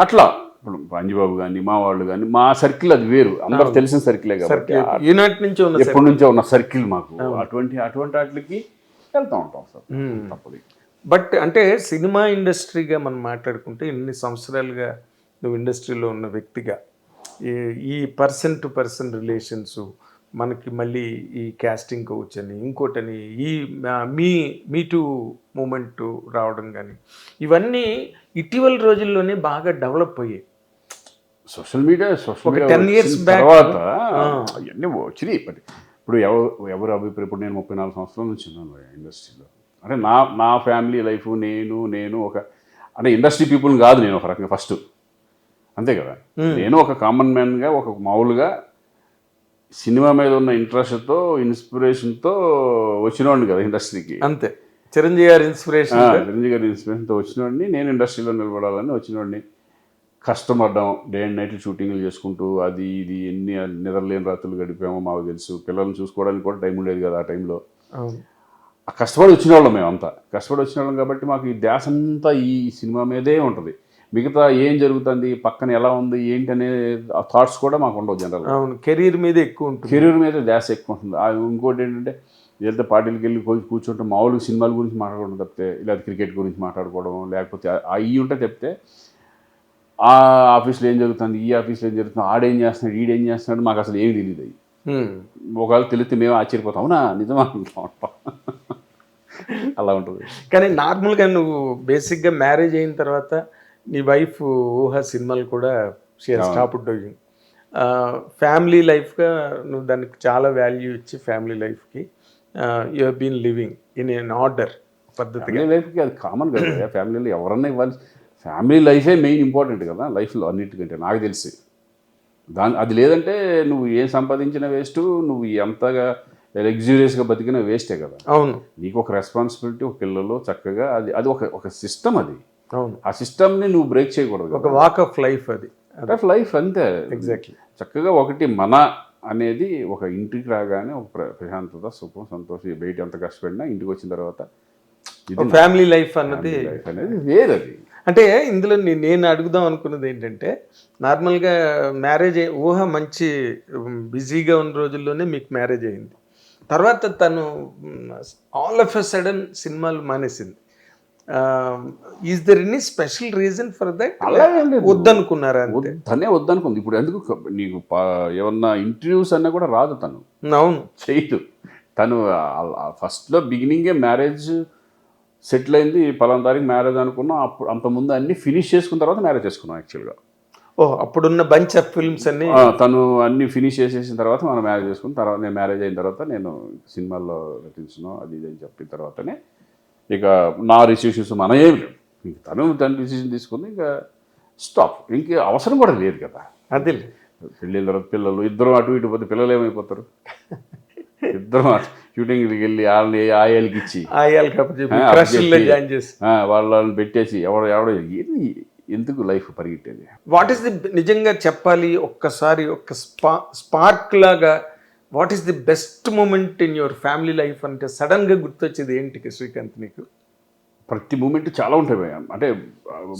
Speaker 2: అట్లా ఇప్పుడు అంజుబాబు కానీ మా వాళ్ళు కానీ మా సర్కిల్ అది వేరు, అందరూ తెలిసిన సర్కిలే కాబట్టి ఎప్పటి నుంచో ఉన్న సర్కిల్ మాకు. అటువంటి వాటికి వెళ్తూ ఉంటాం సార్ తప్పదు.
Speaker 1: బట్ అంటే సినిమా ఇండస్ట్రీగా మనం మాట్లాడుకుంటే ఇన్ని సంవత్సరాలుగా నువ్వు ఇండస్ట్రీలో ఉన్న వ్యక్తిగా ఈ పర్సన్ టు పర్సన్ రిలేషన్స్ మనకి మళ్ళీ ఈ క్యాస్టింగ్ కోచ్ అని ఇంకోటని ఈ మీ టూ మూమెంట్ రావడం కానీ ఇవన్నీ ఇటీవల రోజుల్లోనే బాగా డెవలప్ అయ్యాయి.
Speaker 2: సోషల్ మీడియా
Speaker 1: 10 years
Speaker 2: తర్వాత అవన్నీ వచ్చినాయి. ఇప్పుడు ఎవరు అభిప్రాయం, ఇప్పుడు నేను 34 సంవత్సరాల నుంచి ఉన్నాను ఇండస్ట్రీలో. అంటే నా ఫ్యామిలీ లైఫ్ నేను ఒక అంటే ఇండస్ట్రీ పీపుల్ కాదు, నేను ఒక రకంగా ఫస్ట్ అంతే కదా. నేను ఒక కామన్ మ్యాన్గా ఒక మామూలుగా సినిమా మీద ఉన్న ఇంట్రెస్ట్తో ఇన్స్పిరేషన్తో వచ్చినవాడిని కదా ఇండస్ట్రీకి.
Speaker 1: అంతే చిరంజీవి గారి ఇన్స్పిరేషన్తో
Speaker 2: వచ్చినవాడిని. నేను ఇండస్ట్రీలో నిలబడాలని వచ్చినవాడిని. కష్టపడ్డాం, డే అండ్ నైట్లు షూటింగ్లు చేసుకుంటూ అది ఇది ఎన్ని నిద్రలేని రాత్రులు గడిపామో మాకు తెలుసు. పిల్లల్ని చూసుకోవడానికి కూడా టైం ఉండేది కదా ఆ టైంలో. కష్టపడి వచ్చిన వాళ్ళం, మేమంతా కష్టపడి వచ్చిన వాళ్ళం కాబట్టి మాకు ఈ ధ్యాస అంతా ఈ సినిమా మీదే ఉంటుంది. మిగతా ఏం జరుగుతుంది పక్కన ఎలా ఉంది ఏంటి అనే థాట్స్ కూడా మాకు ఉండవు జనరల్గా.
Speaker 1: కెరీర్ మీద ఎక్కువ ఉంటుంది,
Speaker 2: కెరీర్ మీద ధ్యాస ఎక్కువ ఉంటుంది. ఇంకోటి ఏంటంటే వెళ్తే పార్టీలకు వెళ్ళి కూర్చుంటే మామూలుగా సినిమాల గురించి మాట్లాడుకోవడం తప్పితే, లేదా క్రికెట్ గురించి మాట్లాడుకోవడం, లేకపోతే అవి ఉంటే చెప్తే ఆ ఆఫీస్లో ఏం జరుగుతుంది, ఈ ఆఫీస్లో ఏం జరుగుతుంది, ఆడేం చేస్తున్నాడు, ఈడేం చేస్తున్నాడు మాకు అసలు ఏమి తెలియదు. అవి ఒకవేళ తెలిస్తే మేము ఆశ్చర్యపోతాం, అవునా నిజమా ఉంటాం. అలా ఉంటుంది.
Speaker 1: కానీ నార్మల్గా నువ్వు బేసిక్గా మ్యారేజ్ అయిన తర్వాత నీ వైఫ్ ఊహ సినిమాలు కూడా స్టాప్ డూయింగ్ ఫ్యామిలీ లైఫ్గా నువ్వు దానికి చాలా వాల్యూ ఇచ్చి ఫ్యామిలీ లైఫ్కి you have been living in an order పద్ధతిగా.
Speaker 2: లైఫ్కి అది కామన్ కదా, ఫ్యామిలీలో ఎవరన్నా ఇవ్వాలి. ఫ్యామిలీ లైఫే మెయిన్ ఇంపార్టెంట్ కదా లైఫ్లో అన్నిటికంటే నాకు తెలిసి. అది లేదంటే నువ్వు ఏం సంపాదించిన వేస్ట్, నువ్వు ఎంతగా లగ్జూరియస్గా బతికిన వేస్టే కదా.
Speaker 1: అవును,
Speaker 2: నీకు ఒక రెస్పాన్సిబిలిటీ, ఒక పిల్లలు చక్కగా అది ఒక సిస్టమ్. అది
Speaker 1: అవును,
Speaker 2: ఆ సిస్టమ్ని నువ్వు బ్రేక్ చేయకూడదు.
Speaker 1: ఒక వాక్ ఆఫ్ లైఫ్, అది
Speaker 2: లైఫ్ అంతే.
Speaker 1: ఎగ్జాక్ట్లీ.
Speaker 2: చక్కగా ఒకటి మన అనేది ఒక ఇంటికి రాగానే ఒక ప్రశాంతత, సుఖం, సంతోషం. బయట ఎంత కష్టపడినా ఇంటికి వచ్చిన తర్వాత
Speaker 1: ఫ్యామిలీ లైఫ్ అన్నది
Speaker 2: లైఫ్ అనేది వేరది.
Speaker 1: అంటే ఇందులో నేను అడుగుదాం అనుకున్నది ఏంటంటే, నార్మల్గా మ్యారేజ్ ఊహ మంచి బిజీగా ఉన్న రోజుల్లోనే మీకు మ్యారేజ్ అయింది. తర్వాత తను ఆల్ ఆఫ్ ఎ సడన్ సినిమాలు మానేసింది. Is there any special reason for that?
Speaker 2: అలాగేం లేదు.
Speaker 1: వద్దనుకున్నారా?
Speaker 2: తనే వద్దనుకుంది. ఇప్పుడు ఎందుకు నీకు ఏమన్నా ఇంటర్వ్యూస్ అన్నా కూడా రాదు, తను
Speaker 1: అవును
Speaker 2: చేయదు. తను ఫస్ట్లో బిగినింగే మ్యారేజ్ సెటిల్ అయింది, పలానా తారీఖు మ్యారేజ్ అనుకున్నాం. అప్పుడు అంతకుముందు అన్ని ఫినిష్ చేసుకున్న తర్వాత మ్యారేజ్ చేసుకున్నాం యాక్చువల్గా.
Speaker 1: అప్పుడున్న బంచ్ ఆఫ్ ఫిల్మ్స్ అన్ని
Speaker 2: తను అన్ని ఫినిష్ చేసేసిన తర్వాత మనం మ్యారేజ్ చేసుకున్న తర్వాత, నేను మ్యారేజ్ అయిన తర్వాత నేను సినిమాల్లో నటించను అది ఇది అని చెప్పిన తర్వాతనే ఇక నా రిసిషన్స్ మన ఏమి లేవు. ఇంక తన డిసిషన్ తీసుకుంది, ఇంకా స్టాప్. ఇంక అవసరం కూడా లేదు కదా.
Speaker 1: అదే
Speaker 2: పెళ్ళిన తర్వాత పిల్లలు ఇద్దరు అటు ఇటు పోతే పిల్లలు ఏమైపోతారు? ఇద్దరు షూటింగ్కి వెళ్ళి వాళ్ళని ఆయాలకి ఇచ్చి వాళ్ళని పెట్టేసి ఎవడో ఎందుకు లైఫ్ పరిగెట్టేది?
Speaker 1: వాట్ ఈస్ ది, నిజంగా చెప్పాలి ఒక్కసారి ఒక స్పార్క్ లాగా, what is the best moment in your family life అంటే సడన్గా గుర్తొచ్చేది ఏంటి శ్రీకాంత్ నీకు?
Speaker 2: ప్రతి మూమెంట్ చాలా ఉంటాయి భయ్యా. అంటే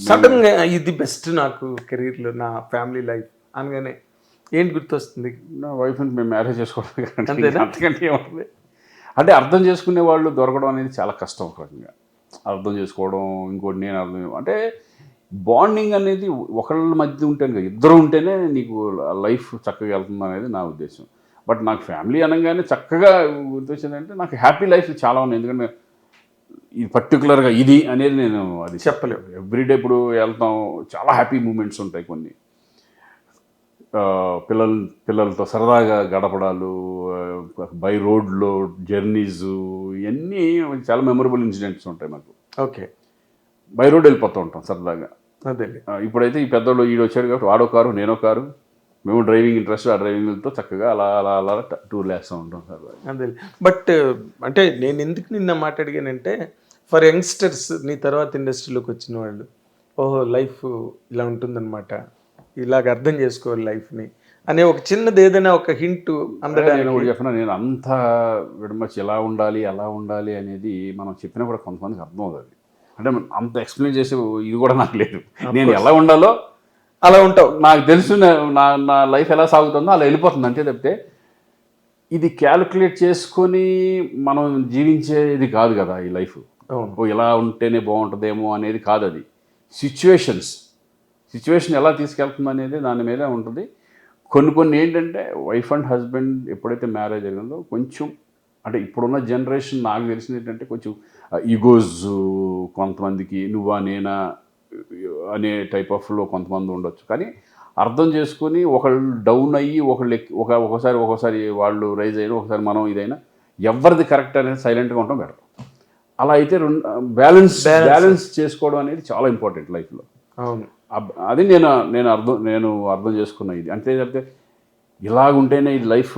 Speaker 1: సడన్గా ఇది బెస్ట్ నాకు కెరీర్లో నా ఫ్యామిలీ లైఫ్ అనగానే ఏంటి గుర్తొస్తుంది?
Speaker 2: నా వైఫ్ని మేము మ్యారేజ్ చేసుకోవడం, అంతకంటే ఏముంటుంది. అంటే అర్థం చేసుకునే వాళ్ళు దొరకడం అనేది చాలా కష్టం. ఒక రకంగా అర్థం చేసుకోవడం, ఇంకోటి నేను అర్థం అంటే బాండింగ్ అనేది ఒకళ్ళ మధ్య ఉంటేనే కదా, ఇద్దరు ఉంటేనే నీకు లైఫ్ చక్కగా వెళ్తుంది అనేది నా ఉద్దేశం. బట్ నాకు ఫ్యామిలీ అనగానే చక్కగా గుర్తొచ్చిందంటే నాకు హ్యాపీ లైఫ్ చాలా ఉన్నాయి. ఎందుకంటే ఇది పర్టికులర్గా ఇది అనేది నేను అది
Speaker 1: చెప్పలేము.
Speaker 2: ఎవ్రీడే ఇప్పుడు వెళ్తాం, చాలా హ్యాపీ మూమెంట్స్ ఉంటాయి కొన్ని. పిల్లలతో సరదాగా గడపడాలు, బై రోడ్లో జర్నీస్, ఇవన్నీ చాలా మెమొరబుల్ ఇన్సిడెంట్స్ ఉంటాయి మాకు.
Speaker 1: ఓకే,
Speaker 2: బై రోడ్ వెళ్ళిపోతూ ఉంటాం సరదాగా.
Speaker 1: అదే
Speaker 2: ఇప్పుడైతే ఈ పెద్దోళ్ళు ఈడు వచ్చాడు కాబట్టి వాడో కారు నేనో కారు, మేము డ్రైవింగ్ ఇంట్రెస్ట్, ఆ డ్రైవింగ్తో చక్కగా అలా అలా అలా టూర్లు వేస్తూ ఉంటాం సరదాగా.
Speaker 1: అదే బట్ అంటే నేను ఎందుకు నిన్న మాట్లాడిగానంటే, ఫర్ యంగ్స్టర్స్ నీ తర్వాత ఇండస్ట్రీలోకి వచ్చిన వాళ్ళు, ఓహో లైఫ్ ఇలా ఉంటుందన్నమాట, ఇలాగ అర్థం చేసుకోవాలి లైఫ్ని అనే ఒక చిన్నది ఏదైనా ఒక హింట్ అందడానికి.
Speaker 2: నేను కూడా చెప్పిన, నేను అంత విడమచ్చి ఎలా ఉండాలి అలా ఉండాలి అనేది మనం చెప్పినా కూడా కొంతమందికి అర్థం అవుతుంది. అంటే అంత ఎక్స్ప్లెయిన్ చేసే ఇది కూడా నాకు లేదు. నేను ఎలా ఉండాలో
Speaker 1: అలా ఉంటావు, నాకు
Speaker 2: తెలుసు. నా లైఫ్ ఎలా సాగుతుందో అలా వెళ్ళిపోతుంది అంతే తప్పితే ఇది క్యాలిక్యులేట్ చేసుకొని మనం జీవించేది కాదు కదా ఈ లైఫ్. ఇలా ఉంటేనే బాగుంటుందేమో అనేది కాదు, అది సిచ్యువేషన్ ఎలా తీసుకెళ్తుంది అనేది దాని మీద ఉంటుంది. కొన్ని ఏంటంటే వైఫ్ అండ్ హస్బెండ్ ఎప్పుడైతే మ్యారేజ్ జరిగిందో కొంచెం, అంటే ఇప్పుడున్న జనరేషన్ నాకు తెలిసింది ఏంటంటే కొంచెం ఈగోస్ కొంతమందికి, నువ్వా నేనా అనే టైప్ ఆఫ్లో కొంతమంది ఉండొచ్చు. కానీ అర్థం చేసుకొని ఒకళ్ళు డౌన్ అయ్యి ఒకసారి వాళ్ళు రైజ్ అయ్యారు, ఒకసారి మనం ఇదైనా, ఎవరిది కరెక్ట్ అనేది సైలెంట్గా ఉండడం బెటర్. అలా అయితే బ్యాలెన్స్ చేసుకోవడం అనేది చాలా ఇంపార్టెంట్ లైఫ్లో.
Speaker 1: అవును,
Speaker 2: అది నేను అర్థం చేసుకున్న ఇది. అంతే తప్పితే ఇలాగుంటేనే ఈ లైఫ్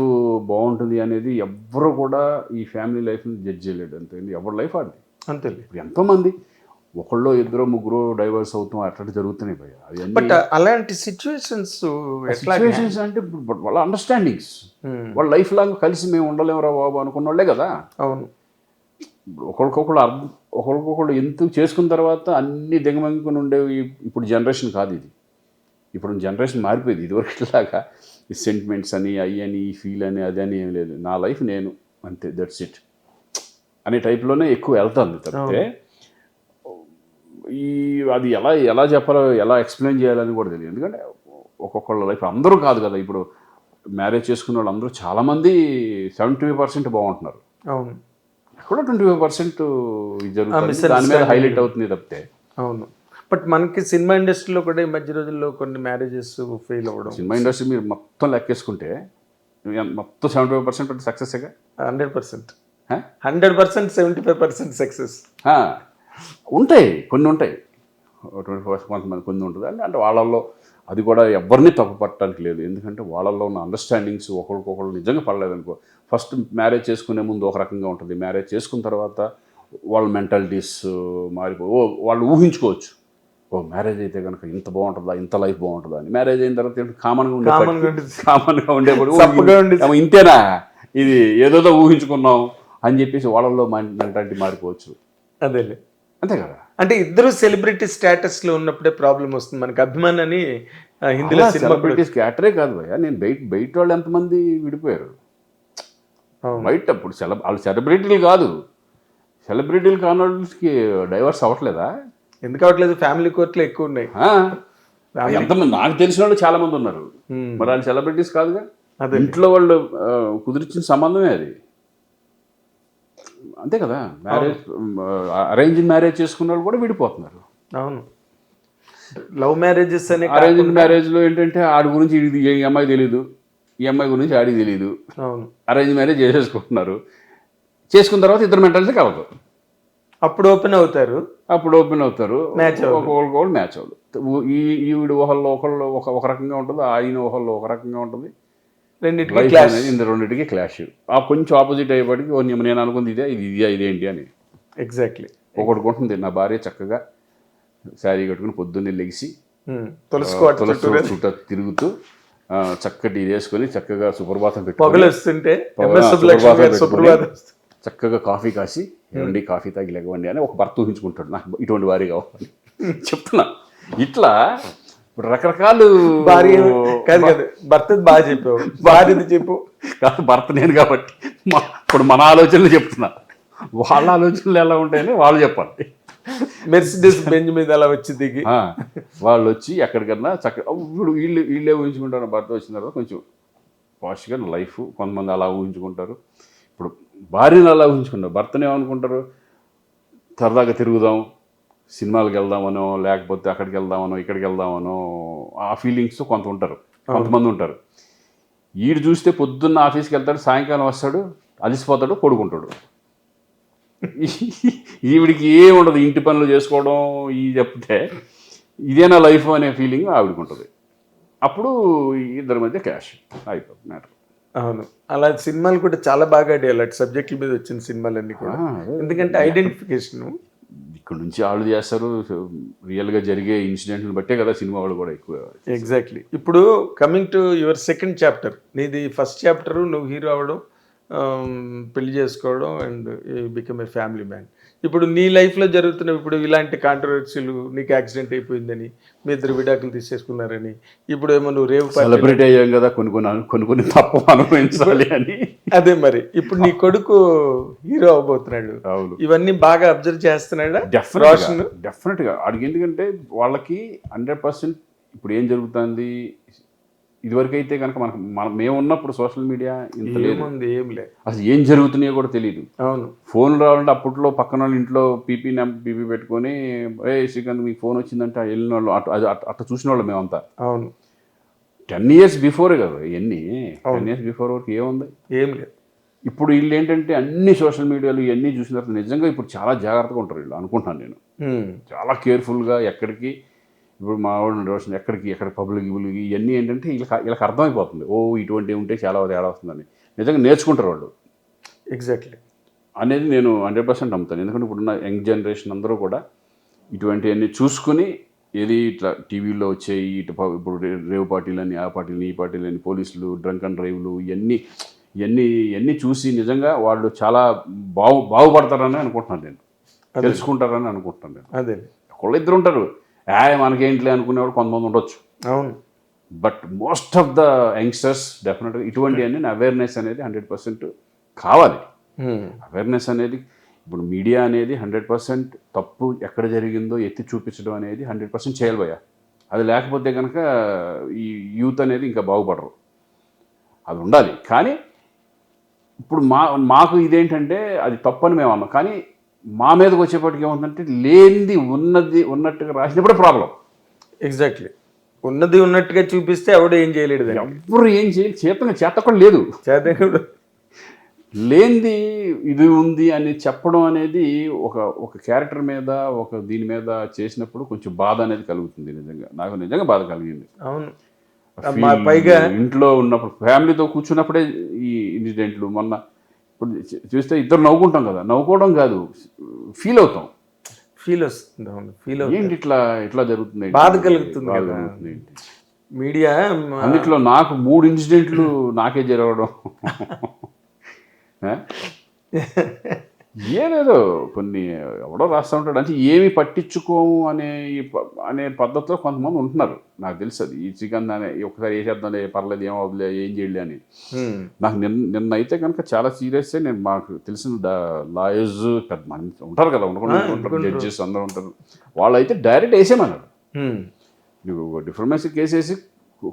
Speaker 2: బాగుంటుంది అనేది ఎవ్వరు కూడా ఈ ఫ్యామిలీ లైఫ్ని జడ్జ్ చేయలేడు. అంతే, ఎవరి లైఫ్ అది అంతే. ఇప్పుడు ఎంతోమంది ఒకళ్ళు ఇద్దరు ముగ్గురు డైవర్స్ అవుతాం, అట్లా జరుగుతున్నాయి భయ్య. అది
Speaker 1: బట్ అలాంటి సిచ్యువేషన్స్
Speaker 2: అంటే వాళ్ళ అండర్స్టాండింగ్స్, వాళ్ళ లైఫ్ లాగా కలిసి మేము ఉండలేమురా బాబు అనుకున్న వాళ్ళే కదా.
Speaker 1: అవును,
Speaker 2: ఒకరికొకళ్ళు ఎందుకు చేసుకున్న తర్వాత అన్ని దిగమంగుకుని ఉండేవి. ఇప్పుడు జనరేషన్ కాదు ఇది. ఇప్పుడు జనరేషన్ మారిపోయింది. ఇదివరకు ఇలాగా ఈ సెంటిమెంట్స్ అని అయ్యని ఈ ఫీల్ అని అది అని ఏం లేదు. నా లైఫ్ నేను అంతే, దట్స్ ఇట్ అనే టైప్లోనే ఎక్కువ వెళ్తుంది తప్పితే అది ఎలా చెప్పాలో, ఎలా ఎక్స్ప్లెయిన్ చేయాలని కూడా తెలియదు. ఎందుకంటే ఒక్కొక్కళ్ళ లైఫ్ అందరూ కాదు కదా. ఇప్పుడు మ్యారేజ్ చేసుకున్న వాళ్ళు అందరూ చాలామంది 75% బాగుంటున్నారు.
Speaker 1: అవును,
Speaker 2: కూడా 25% జరుగుతుంది, దాని మీద హైలైట్ అవుతుంది తప్పితే.
Speaker 1: అవును, బట్ మనకి సినిమా ఇండస్ట్రీలో కూడా ఈ మధ్య రోజుల్లో కొన్ని మ్యారేజెస్ ఫెయిల్ అవ్వడం.
Speaker 2: సినిమా ఇండస్ట్రీ మీరు మొత్తం లెక్కేసుకుంటే మొత్తం 75% సక్సెస్గా.
Speaker 1: 100%, 75% సక్సెస్
Speaker 2: ఉంటాయి. కొన్ని ఉంటాయి 24 కొంతమంది కొన్ని ఉంటుంది. అంటే వాళ్ళల్లో అది కూడా ఎవరిని తప్పు పట్టడానికి లేదు. ఎందుకంటే వాళ్ళల్లో ఉన్న అండర్స్టాండింగ్స్ ఒకరికొకరు నిజంగా పడలేదు అనుకో. ఫస్ట్ మ్యారేజ్ చేసుకునే ముందు ఒక రకంగా ఉంటుంది, మ్యారేజ్ చేసుకున్న తర్వాత వాళ్ళ మెంటాలిటీస్ వాళ్ళు ఊహించుకోవచ్చు. మ్యారేజ్ అయితే కనుక ఇంత బాగుంటుందా, ఇంత లైఫ్ బాగుంటుందా అని. మ్యారేజ్ అయిన తర్వాత కామన్గా ఉండేప్పుడు ఇంతేనా, ఇది ఏదోదో ఊహించుకున్నాం అని చెప్పేసి వాళ్ళల్లో మెంటాలిటీ మారిపోవచ్చు.
Speaker 1: అదేలే.
Speaker 2: అంతే కదా.
Speaker 1: అంటే ఇద్దరు సెలబ్రిటీ స్టేటస్ లో ఉన్నప్పుడే ప్రాబ్లం వస్తుంది మనకి. అభిమానని హిందీలో సినిమా కూడా
Speaker 2: సెలబ్రిటీస్ క్యాటరే కాదు భయ్యా, నేను బయట వాళ్ళు ఎంతమంది విడిపోయారు
Speaker 1: అవును.
Speaker 2: బయట. అప్పుడు వాళ్ళు సెలబ్రిటీలు కాదు, సెలబ్రిటీలు కాని వాళ్ళకి డైవర్స్ అవ్వట్లేదా?
Speaker 1: ఎందుకు అవట్లేదు? ఫ్యామిలీ కోర్టులో ఎక్కువ ఉన్నాయి.
Speaker 2: ఎంతమంది నాకు తెలిసిన వాళ్ళు చాలా మంది ఉన్నారు. మరి వాళ్ళు సెలబ్రిటీస్ కాదుగా, ఇంట్లో వాళ్ళు కుదిరించిన సంబంధమే అది. అంతే కదా. మ్యారేజ్ అరేంజ్ మ్యారేజ్ చేసుకున్న వాళ్ళు కూడా విడిపోతున్నారు.
Speaker 1: అవును, లవ్ మ్యారేజెస్ అనే
Speaker 2: అరేంజ్ మ్యారేజ్లో ఏంటంటే ఆడి గురించి ఈ అమ్మాయి తెలియదు, ఈ అమ్మాయి గురించి ఆడికి తెలియదు.
Speaker 1: అవును,
Speaker 2: అరేంజ్ మ్యారేజ్ చేసేసుకుంటున్నారు. చేసుకున్న తర్వాత ఇద్దరు మెంటాలిటీ కలదు.
Speaker 1: అప్పుడు ఓపెన్ అవుతారు.
Speaker 2: మ్యాచ్ ఒకళ్ళు మ్యాచ్ అవ్వదు. ఈవిడ ఊహల్లో ఒకళ్ళు ఒక రకంగా ఉంటుంది, ఆయన ఊహల్లో ఒక రకంగా ఉంటుంది. రెండింటికి క్లాష్. కొంచెం ఆపోజిట్ అయ్యేవాడికి నేను అనుకుంది ఇదేంటి అని.
Speaker 1: ఎగ్జాక్ట్లీ.
Speaker 2: ఒకటి ఉంటుంది, నా భార్య చక్కగా శారీ కట్టుకుని పొద్దున్నే లెగిసి
Speaker 1: తులసి
Speaker 2: తిరుగుతూ చక్కటి ఇది వేసుకొని చక్కగా సుప్రభాతం
Speaker 1: పొగలు వస్తుంటే
Speaker 2: చక్కగా కాఫీ కాసి ఏమండి కాఫీ తాగి లేవండి అని ఒక భర్త ఊహించుకుంటాడు. నాకు ఇటువంటి భార్య కావాలి చెప్తున్నా. ఇట్లా రకరకాలు
Speaker 1: భార్య కాదు కదా, భర్త బాగా చెప్పావు, భార్యది చెప్పు.
Speaker 2: కాదు, భర్త నేను కాబట్టి ఇప్పుడు మన ఆలోచనలు చెప్తున్నా, వాళ్ళ ఆలోచనలు ఎలా ఉంటాయని వాళ్ళు చెప్పాలి.
Speaker 1: మెర్సిడెస్ బెంజ్ మీద అలా వచ్చి దిగి
Speaker 2: వాళ్ళు వచ్చి ఎక్కడికన్నా చక్కగా ఇప్పుడు వీళ్ళే ఊహించుకుంటారు. భర్త వచ్చిన తర్వాత కొంచెం పాష్గా లైఫ్ కొంతమంది అలా ఊహించుకుంటారు. ఇప్పుడు భార్యను అలా ఊహించుకుంటారు. భర్తను ఏమనుకుంటారు, సరదాగా తిరుగుదాం, సినిమాలకు వెళ్దామనో లేకపోతే అక్కడికి వెళ్దామనో ఇక్కడికి వెళ్దామనో ఆ ఫీలింగ్స్ కొంతమంది ఉంటారు. ఈడు చూస్తే పొద్దున్న ఆఫీస్కి వెళ్తాడు, సాయంకాలం వస్తాడు, అలసిపోతాడు, పడుకుంటాడు. ఈవిడికి ఏం ఉండదు, ఇంటి పనులు చేసుకోవడం చెప్తే ఇదేనా లైఫ్ అనే ఫీలింగ్ ఆవిడకి ఉంటుంది. అప్పుడు ఇద్దరి మధ్య క్లాష్ అయిపోతుంది మ్యాటర్.
Speaker 1: అవును, అలా సినిమాలు కూడా చాలా బాగా ఆడాయి అలాంటి సబ్జెక్టుల మీద వచ్చిన సినిమాలన్నీ కూడా. ఎందుకంటే ఐడెంటిఫికేషన్
Speaker 2: ఇక్కడ నుంచి వాళ్ళు చేస్తారు, రియల్గా జరిగే ఇన్సిడెంట్ని బట్టే కదా సినిమా వాళ్ళు కూడా ఎక్కువ.
Speaker 1: ఎగ్జాక్ట్లీ. ఇప్పుడు coming to your second chapter, నీది ఫస్ట్ చాప్టర్ నువ్వు హీరో అవ్వడం, పెళ్లి చేసుకోవడం and become a family man. ఇప్పుడు నీ లైఫ్లో జరుగుతున్న ఇప్పుడు ఇలాంటి కాంట్రవర్సీలు, నీకు యాక్సిడెంట్ అయిపోయిందని, మీ ఇద్దరు విడాకులు తీసేసుకున్నారని, ఇప్పుడు ఏమో నువ్వు రేవు
Speaker 2: సెలబ్రిటీ అయ్యాం కదా, కొన్ని తప్పు అనుభవించాలి అని.
Speaker 1: అదే మరి ఇప్పుడు నీ కొడుకు హీరో అవబోతున్నాడు, ఇవన్నీ బాగా అబ్జర్వ్ చేస్తున్నాడా?
Speaker 2: డెఫినెట్గా అడిగి. ఎందుకంటే వాళ్ళకి 100% ఇప్పుడు ఏం జరుగుతుంది, ఇదివరకు అయితే కనుక మేము ఉన్నప్పుడు సోషల్ మీడియా ఇంత లేదు, అసలు ఏం జరుగుతున్నాయో కూడా తెలియదు.
Speaker 1: అవును,
Speaker 2: ఫోన్ రావాలంటే అప్పట్లో పక్కన వాళ్ళు ఇంట్లో పీపీ పెట్టుకొని శ్రీకాంత్ మీకు ఫోన్ వచ్చిందంటే వెళ్ళిన వాళ్ళు అట్లా చూసిన వాళ్ళు మేమంతా.
Speaker 1: అవును,
Speaker 2: 10 years బిఫోరే కదా ఇవన్నీ. 10 years బిఫోర్ వరకు ఏముంది,
Speaker 1: ఏం లేదు.
Speaker 2: ఇప్పుడు వీళ్ళు ఏంటంటే అన్ని సోషల్ మీడియాలు ఇవన్నీ చూసిన తర్వాత నిజంగా ఇప్పుడు చాలా జాగ్రత్తగా ఉంటారు వీళ్ళు అనుకుంటున్నాను నేను. చాలా కేర్ఫుల్గా ఎక్కడికి, ఇప్పుడు మా వాడు రోషన్ ఎక్కడ పబ్లిక్ ఇవన్నీ ఏంటంటే వీళ్ళకి అర్థమైపోతుంది, ఇటువంటివి ఉంటే చాలా తేడా వస్తుందని. నిజంగా నేర్చుకుంటారు వాళ్ళు.
Speaker 1: ఎగ్జాక్ట్లీ
Speaker 2: అనేది నేను 100% నమ్ముతాను. ఎందుకంటే ఇప్పుడున్న యంగ్ జనరేషన్ అందరూ కూడా ఇటువంటివన్నీ చూసుకుని, ఏది ఇట్లా టీవీలో వచ్చాయి ఇప్పుడు రేవ్ పార్టీలని, ఆ పార్టీలని, ఈ పార్టీలని, పోలీసులు, డ్రంక్ అండ్ డ్రైవ్లు, ఇవన్నీ చూసి నిజంగా వాళ్ళు చాలా బాగుపడతారని అనుకుంటున్నాను నేను, తెలుసుకుంటారని అనుకుంటున్నాను నేను.
Speaker 1: అదే
Speaker 2: ఒకళ్ళిద్దరు ఉంటారు మనకేంటిలే అనుకునేవాడు కొంతమంది ఉండొచ్చు.
Speaker 1: అవును,
Speaker 2: but most of the youngsters డెఫినెట్గా ఇటువంటి అవేర్నెస్ అనేది 100% కావాలి. అవేర్నెస్ అనేది ఇప్పుడు మీడియా అనేది 100% తప్పు ఎక్కడ జరిగిందో ఎత్తి చూపించడం అనేది 100% చేయాలి భయ్యా. అది లేకపోతే కనుక ఈ యూత్ అనేది ఇంకా బాగుపడరు. అది ఉండాలి. కానీ ఇప్పుడు మాకు ఇదేంటంటే అది తప్పని మేము అన్నాం. కానీ మా మీదకి వచ్చేప్పటికి ఏముందంటే లేనిది ఉన్నట్టుగా రాసినప్పుడు ప్రాబ్లం.
Speaker 1: ఎగ్జాక్ట్లీ, ఉన్నది ఉన్నట్టుగా చూపిస్తే ఎవడు ఏం చేయలేడు,
Speaker 2: ఎవరు ఏం చేయలేదు, చేత కూడా లేదు. లేనిది ఇది ఉంది అని చెప్పడం అనేది ఒక క్యారెక్టర్ మీద దీని మీద చేసినప్పుడు కొంచెం బాధ అనేది కలుగుతుంది. నాకు నిజంగా బాధ కలిగింది.
Speaker 1: అవును, పైగా
Speaker 2: ఇంట్లో ఉన్నప్పుడు ఫ్యామిలీతో కూర్చున్నప్పుడే ఈ ఇన్సిడెంట్లు. మొన్న ఇప్పుడు చూస్తే ఇద్దరు నవ్వుకుంటాం కదా, నవ్వుకోవడం కాదు ఫీల్ అవుతాం,
Speaker 1: ఫీల్ వస్తుంది. అవును, ఫీల్
Speaker 2: ఏంటి ఇట్లా జరుగుతుంది,
Speaker 1: బాధ కలుగుతుంది కదా మీడియా.
Speaker 2: అందుట్లో నాకు 3 ఇన్సిడెంట్లు నాకే జరగడం. ఏదేదో కొన్ని ఎవడో రాస్తూ ఉంటాడు అంటే ఏమి పట్టించుకోము అనే పద్ధతిలో కొంతమంది ఉంటున్నారు. నాకు తెలుసు అది ఈ చికెన్ అనే ఒకసారి వేసేద్దాంలే పర్లేదు ఏం అవ్వదులే ఏం చేయలే అని. నాకు నిన్న అయితే కనుక చాలా సీరియస్గా నేను మాకు తెలిసిన లాయర్స్ పెద్ద మంది ఉంటారు కదా, ఉంటారు జడ్జెస్ అందరూ ఉంటారు, వాళ్ళు అయితే డైరెక్ట్ వేసేమన్నారు. నువ్వు డిఫర్మేషన్ కేసు వేసి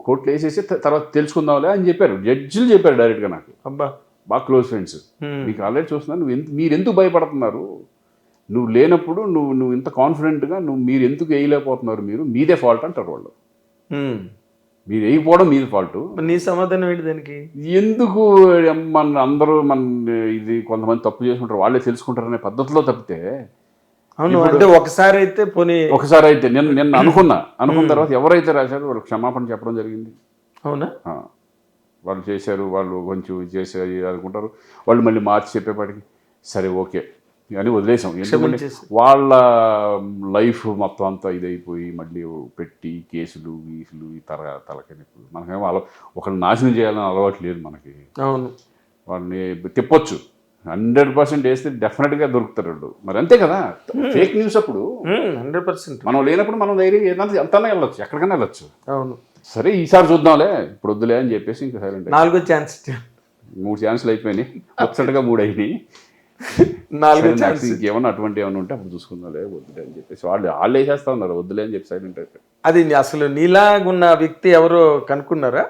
Speaker 2: కోర్టులో వేసేసి తర్వాత తెలుసుకుందాంలే అని చెప్పారు. జడ్జిలు చెప్పారు డైరెక్ట్గా నాకు.
Speaker 1: అబ్బా,
Speaker 2: బాగా క్లోజ్ ఫ్రెండ్స్. మీకు ఆల్రెడీ చూస్తున్నాను, మీరు ఎందుకు భయపడుతున్నారు, నువ్వు లేనప్పుడు నువ్వు ఇంత కాన్ఫిడెంట్గా మీరు ఎందుకు వేయలేకపోతున్నారు, మీదే ఫాల్ట్ అంటారు వాళ్ళు. మీరు వేయకపోవడం మీది ఫాల్ట్.
Speaker 1: నీ సమాధానం ఏంటి దానికి?
Speaker 2: ఎందుకు అందరూ ఇది కొంతమంది తప్పు చేసుకుంటారు వాళ్ళే తెలుసుకుంటారు అనే పద్ధతిలో తప్పితే.
Speaker 1: అవును, అంటే ఒకసారి అయితే
Speaker 2: నిన్న అనుకున్న తర్వాత ఎవరైతే రాశారో వాళ్ళు క్షమాపణ చెప్పడం జరిగింది.
Speaker 1: అవునా?
Speaker 2: వాళ్ళు చేశారు, వాళ్ళు కొంచెం చేశారు అనుకుంటారు, వాళ్ళు మళ్ళీ మార్చి చెప్పేపాటికి సరే ఓకే అని వదిలేసాం. ఎందుకంటే వాళ్ళ లైఫ్ మొత్తం అంతా ఇదైపోయి మళ్ళీ పెట్టి కేసులు గీసులు ఈ తలకని మనకేమో ఒకళ్ళు నాశనం చేయాలని అలవాటు లేదు మనకి.
Speaker 1: అవును,
Speaker 2: వాళ్ళని తిప్పొచ్చు 100% వేస్తే డెఫినెట్గా దొరుకుతారు వాళ్ళు. మరి అంతే కదా, ఫేక్ న్యూస్ అప్పుడు
Speaker 1: 100%
Speaker 2: మనం లేనప్పుడు మనం ధైర్యం ఎంతనే వెళ్ళొచ్చు, ఎక్కడికైనా వెళ్ళొచ్చు.
Speaker 1: అవును,
Speaker 2: సరే ఈసారి చూద్దాంలే ఇప్పుడు వద్దులే అని చెప్పేసి ఇంకా సైలెంట్.
Speaker 1: 4వ ఛాన్స్,
Speaker 2: 3 ఛాన్సులు అయిపోయినాయి, ముచ్చటగా 3 అయినాయి.
Speaker 1: 4వ ఛాన్స్
Speaker 2: ఇంకేమన్నా అటువంటి ఏమైనా ఉంటే అప్పుడు చూసుకుందాంలే వద్దులే అని చెప్పేసి వాళ్ళు వేసేస్తా ఉన్నారు, వద్దులే అని చెప్పి సైలెంట్ అయిపోయి.
Speaker 1: అది అసలు నీలాగున్న వ్యక్తి ఎవరో కనుక్కున్నారా?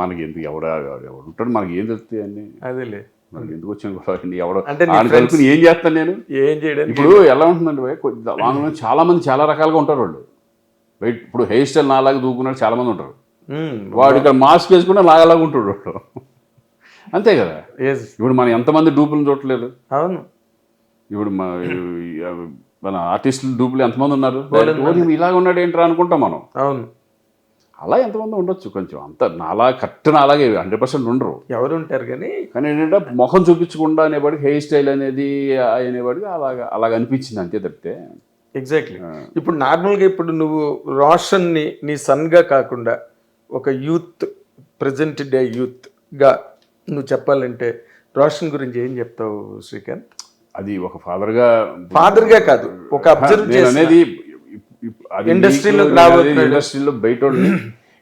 Speaker 2: మనకి ఎందుకు ఎవరు ఉంటాడు, మనకి ఏం తెలుస్తాయి అన్ని.
Speaker 1: అదేలే,
Speaker 2: మనకి ఎందుకు వచ్చిన ఎవడో
Speaker 1: అంటే
Speaker 2: కనుక్కుని ఏం చేస్తాను నేను,
Speaker 1: ఏం చేయడం.
Speaker 2: ఇప్పుడు ఎలా ఉంటుందండి వాళ్ళలో చాలా మంది చాలా రకాలుగా ఉంటారు వాళ్ళు. ఇప్పుడు హెయిర్ స్టైల్ నాలాగా దూకున్నాడు చాలా మంది ఉంటారు, వాడు ఇక్కడ మాస్క్ వేసుకున్నా నాలాగా ఉంటాడు వాడు. అంతే కదా. ఇప్పుడు మనం ఎంతమంది డూపులను చూడలేదు.
Speaker 1: అవును,
Speaker 2: ఇప్పుడు మన ఆర్టిస్టులు డూపులు ఎంతమంది ఉన్నారు, ఇలాగ ఉన్నాడు ఏంట్రా అనుకుంటాం మనం.
Speaker 1: అవును,
Speaker 2: అలా ఎంతమంది ఉండొచ్చు, కొంచెం అంత నాలా కరెక్ట్ అలాగే 100% ఉండరు,
Speaker 1: ఎవరు ఉంటారు. కానీ
Speaker 2: ఏంటంటే ముఖం చూపించకుండా అనేవాడికి హెయిర్ స్టైల్ అనేది అనేవాడికి అలాగ అనిపించింది అంతే తప్పితే.
Speaker 1: ఎగ్జాక్ట్లీ. ఇప్పుడు నార్మల్గా ఇప్పుడు నువ్వు రోషన్ని నీ సన్గా కాకుండా ఒక యూత్, ప్రజెంట్ డే యూత్గా నువ్వు చెప్పాలంటే రోషన్ గురించి ఏం చెప్తావు శ్రీకాంత్?
Speaker 2: అది ఒక ఫాదర్గా
Speaker 1: కాదు, ఒక అబ్జర్వ్
Speaker 2: అనేది
Speaker 1: ఇండస్ట్రీలో
Speaker 2: బయట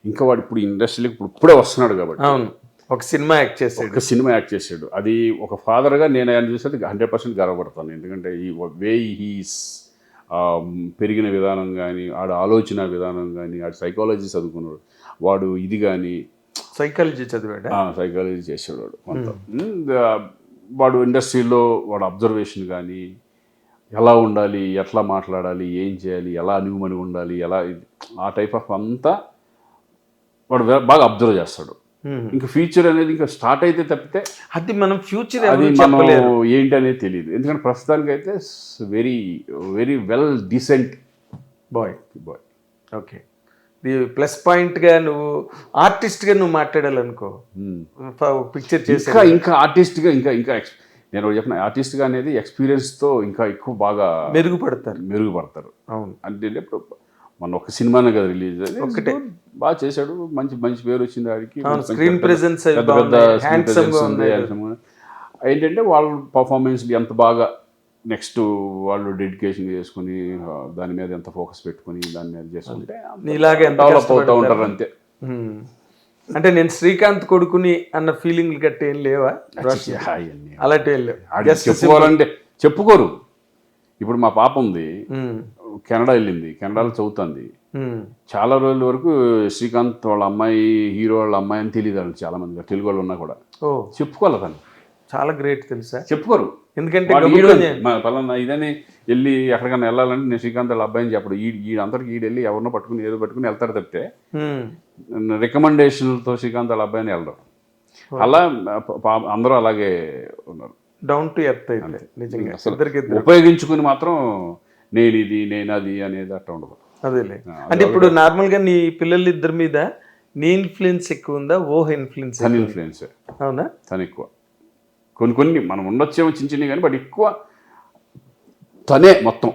Speaker 2: ఇంకా వాడు ఇప్పుడు ఇండస్ట్రీలోకి ఇప్పుడే వస్తున్నాడు కాబట్టి.
Speaker 1: అవును, ఒక సినిమా యాక్ట్ చేసాడు.
Speaker 2: అది ఒక ఫాదర్గా నేను ఆయన చూసేది 100% గర్వపడతాను. ఎందుకంటే ఈ వే హీస్ పెరిగిన విధానం కానీ, ఆడు ఆలోచన విధానం కానీ, ఆడు సైకాలజీ చదువుకున్నాడు వాడు, ఇది కానీ
Speaker 1: సైకాలజీ చదివాడు,
Speaker 2: సైకాలజీ చేసాడు వాడు మొత్తం. వాడు ఇండస్ట్రీలో వాడు అబ్జర్వేషన్ కానీ, ఎలా ఉండాలి, ఎట్లా మాట్లాడాలి, ఏం చేయాలి, ఎలా అనుగుమని ఉండాలి, ఎలా ఆ టైప్ ఆఫ్ అంతా వాడు బాగా అబ్జర్వ్ చేస్తాడు. ఇంకా ఫ్యూచర్ అనేది ఇంకా స్టార్ట్ అయితే తప్పితే
Speaker 1: అది మనం ఫ్యూచర్
Speaker 2: అది మనం ఏంటి అనేది తెలియదు. ఎందుకంటే ప్రస్తుతానికి అయితే very very well decent
Speaker 1: boy. Okay, plus పాయింట్గా నువ్వు ఆర్టిస్ట్గా నువ్వు మాట్లాడాలనుకో, పిక్చర్ చేసి
Speaker 2: ఇంకా ఆర్టిస్ట్గా ఇంకా నేను చెప్పిన ఆర్టిస్ట్గా అనేది ఎక్స్పీరియన్స్తో ఇంకా ఎక్కువ బాగా మెరుగుపడతారు. అవును, అంటే ఇప్పుడు మన ఒక సినిమానే కదా రిలీజ్
Speaker 1: ఒకటే
Speaker 2: బాగా చేశాడు, మంచి పేరు వచ్చింది ఆడికి,
Speaker 1: స్క్రీన్ ప్రెజెన్స్
Speaker 2: పెద్ద ఉంది. ఏంటంటే వాళ్ళ పర్ఫార్మెన్స్ ఎంత బాగా నెక్స్ట్ వాళ్ళు డెడికేషన్ చేసుకుని దాని మీద ఎంత ఫోకస్ పెట్టుకుని దాని మీద చేసుకుంటే డెవలప్ అవుతూ ఉంటారు అంతే.
Speaker 1: అంటే నేను శ్రీకాంత్ కొడుకుని అన్న ఫీలింగ్ గట్టి ఏం లేవా? అలాంటి
Speaker 2: చెప్పుకోవాలంటే చెప్పుకోరు. ఇప్పుడు మా పాప ఉంది, కెనడా వెళ్ళింది, కెనడాలో చదువుతుంది. చాలా రోజుల వరకు శ్రీకాంత్ వాళ్ళ అమ్మాయి, హీరో వాళ్ళ అమ్మాయి అని తెలియదు వాళ్ళు చాలా మంది, తెలుగు వాళ్ళు ఉన్నా కూడా చెప్పుకోవాలి. తను
Speaker 1: చాలా గ్రేట్ తెలుసా,
Speaker 2: చెప్పుకోరు.
Speaker 1: ఎందుకంటే
Speaker 2: పలానా ఇదని వెళ్ళి ఎక్కడికైనా వెళ్ళాలంటే నేను శ్రీకాంత్ వాళ్ళ అబ్బాయిని చెప్పడు, అంతటికి వెళ్ళి ఎవరినో పట్టుకుని ఏదో పట్టుకుని వెళ్తారు తప్పితే రికమెండేషన్లతో శ్రీకాంత్ వాళ్ళ అబ్బాయిని వెళ్ళడం. అలా అందరూ అలాగే ఉన్నారు,
Speaker 1: డౌన్ టు ఎర్త్ అయితే నిజంగా.
Speaker 2: ఉపయోగించుకుని మాత్రం నేను అది అనేది అట్లా ఉండదు.
Speaker 1: అదేలే. అంటే ఇప్పుడు నార్మల్గా నీ పిల్లలిద్దరి మీద నీ ఇన్ఫ్లుయెన్స్ ఎక్కువ ఉందా, ఇన్ఫ్లుయెన్స్?
Speaker 2: తన ఇన్ఫ్లుయెన్స్.
Speaker 1: అవునా?
Speaker 2: తను ఎక్కువ. కొన్ని మనం ఉండొచ్చేమో చిన్న కానీ, బట్ ఎక్కువ తనే మొత్తం.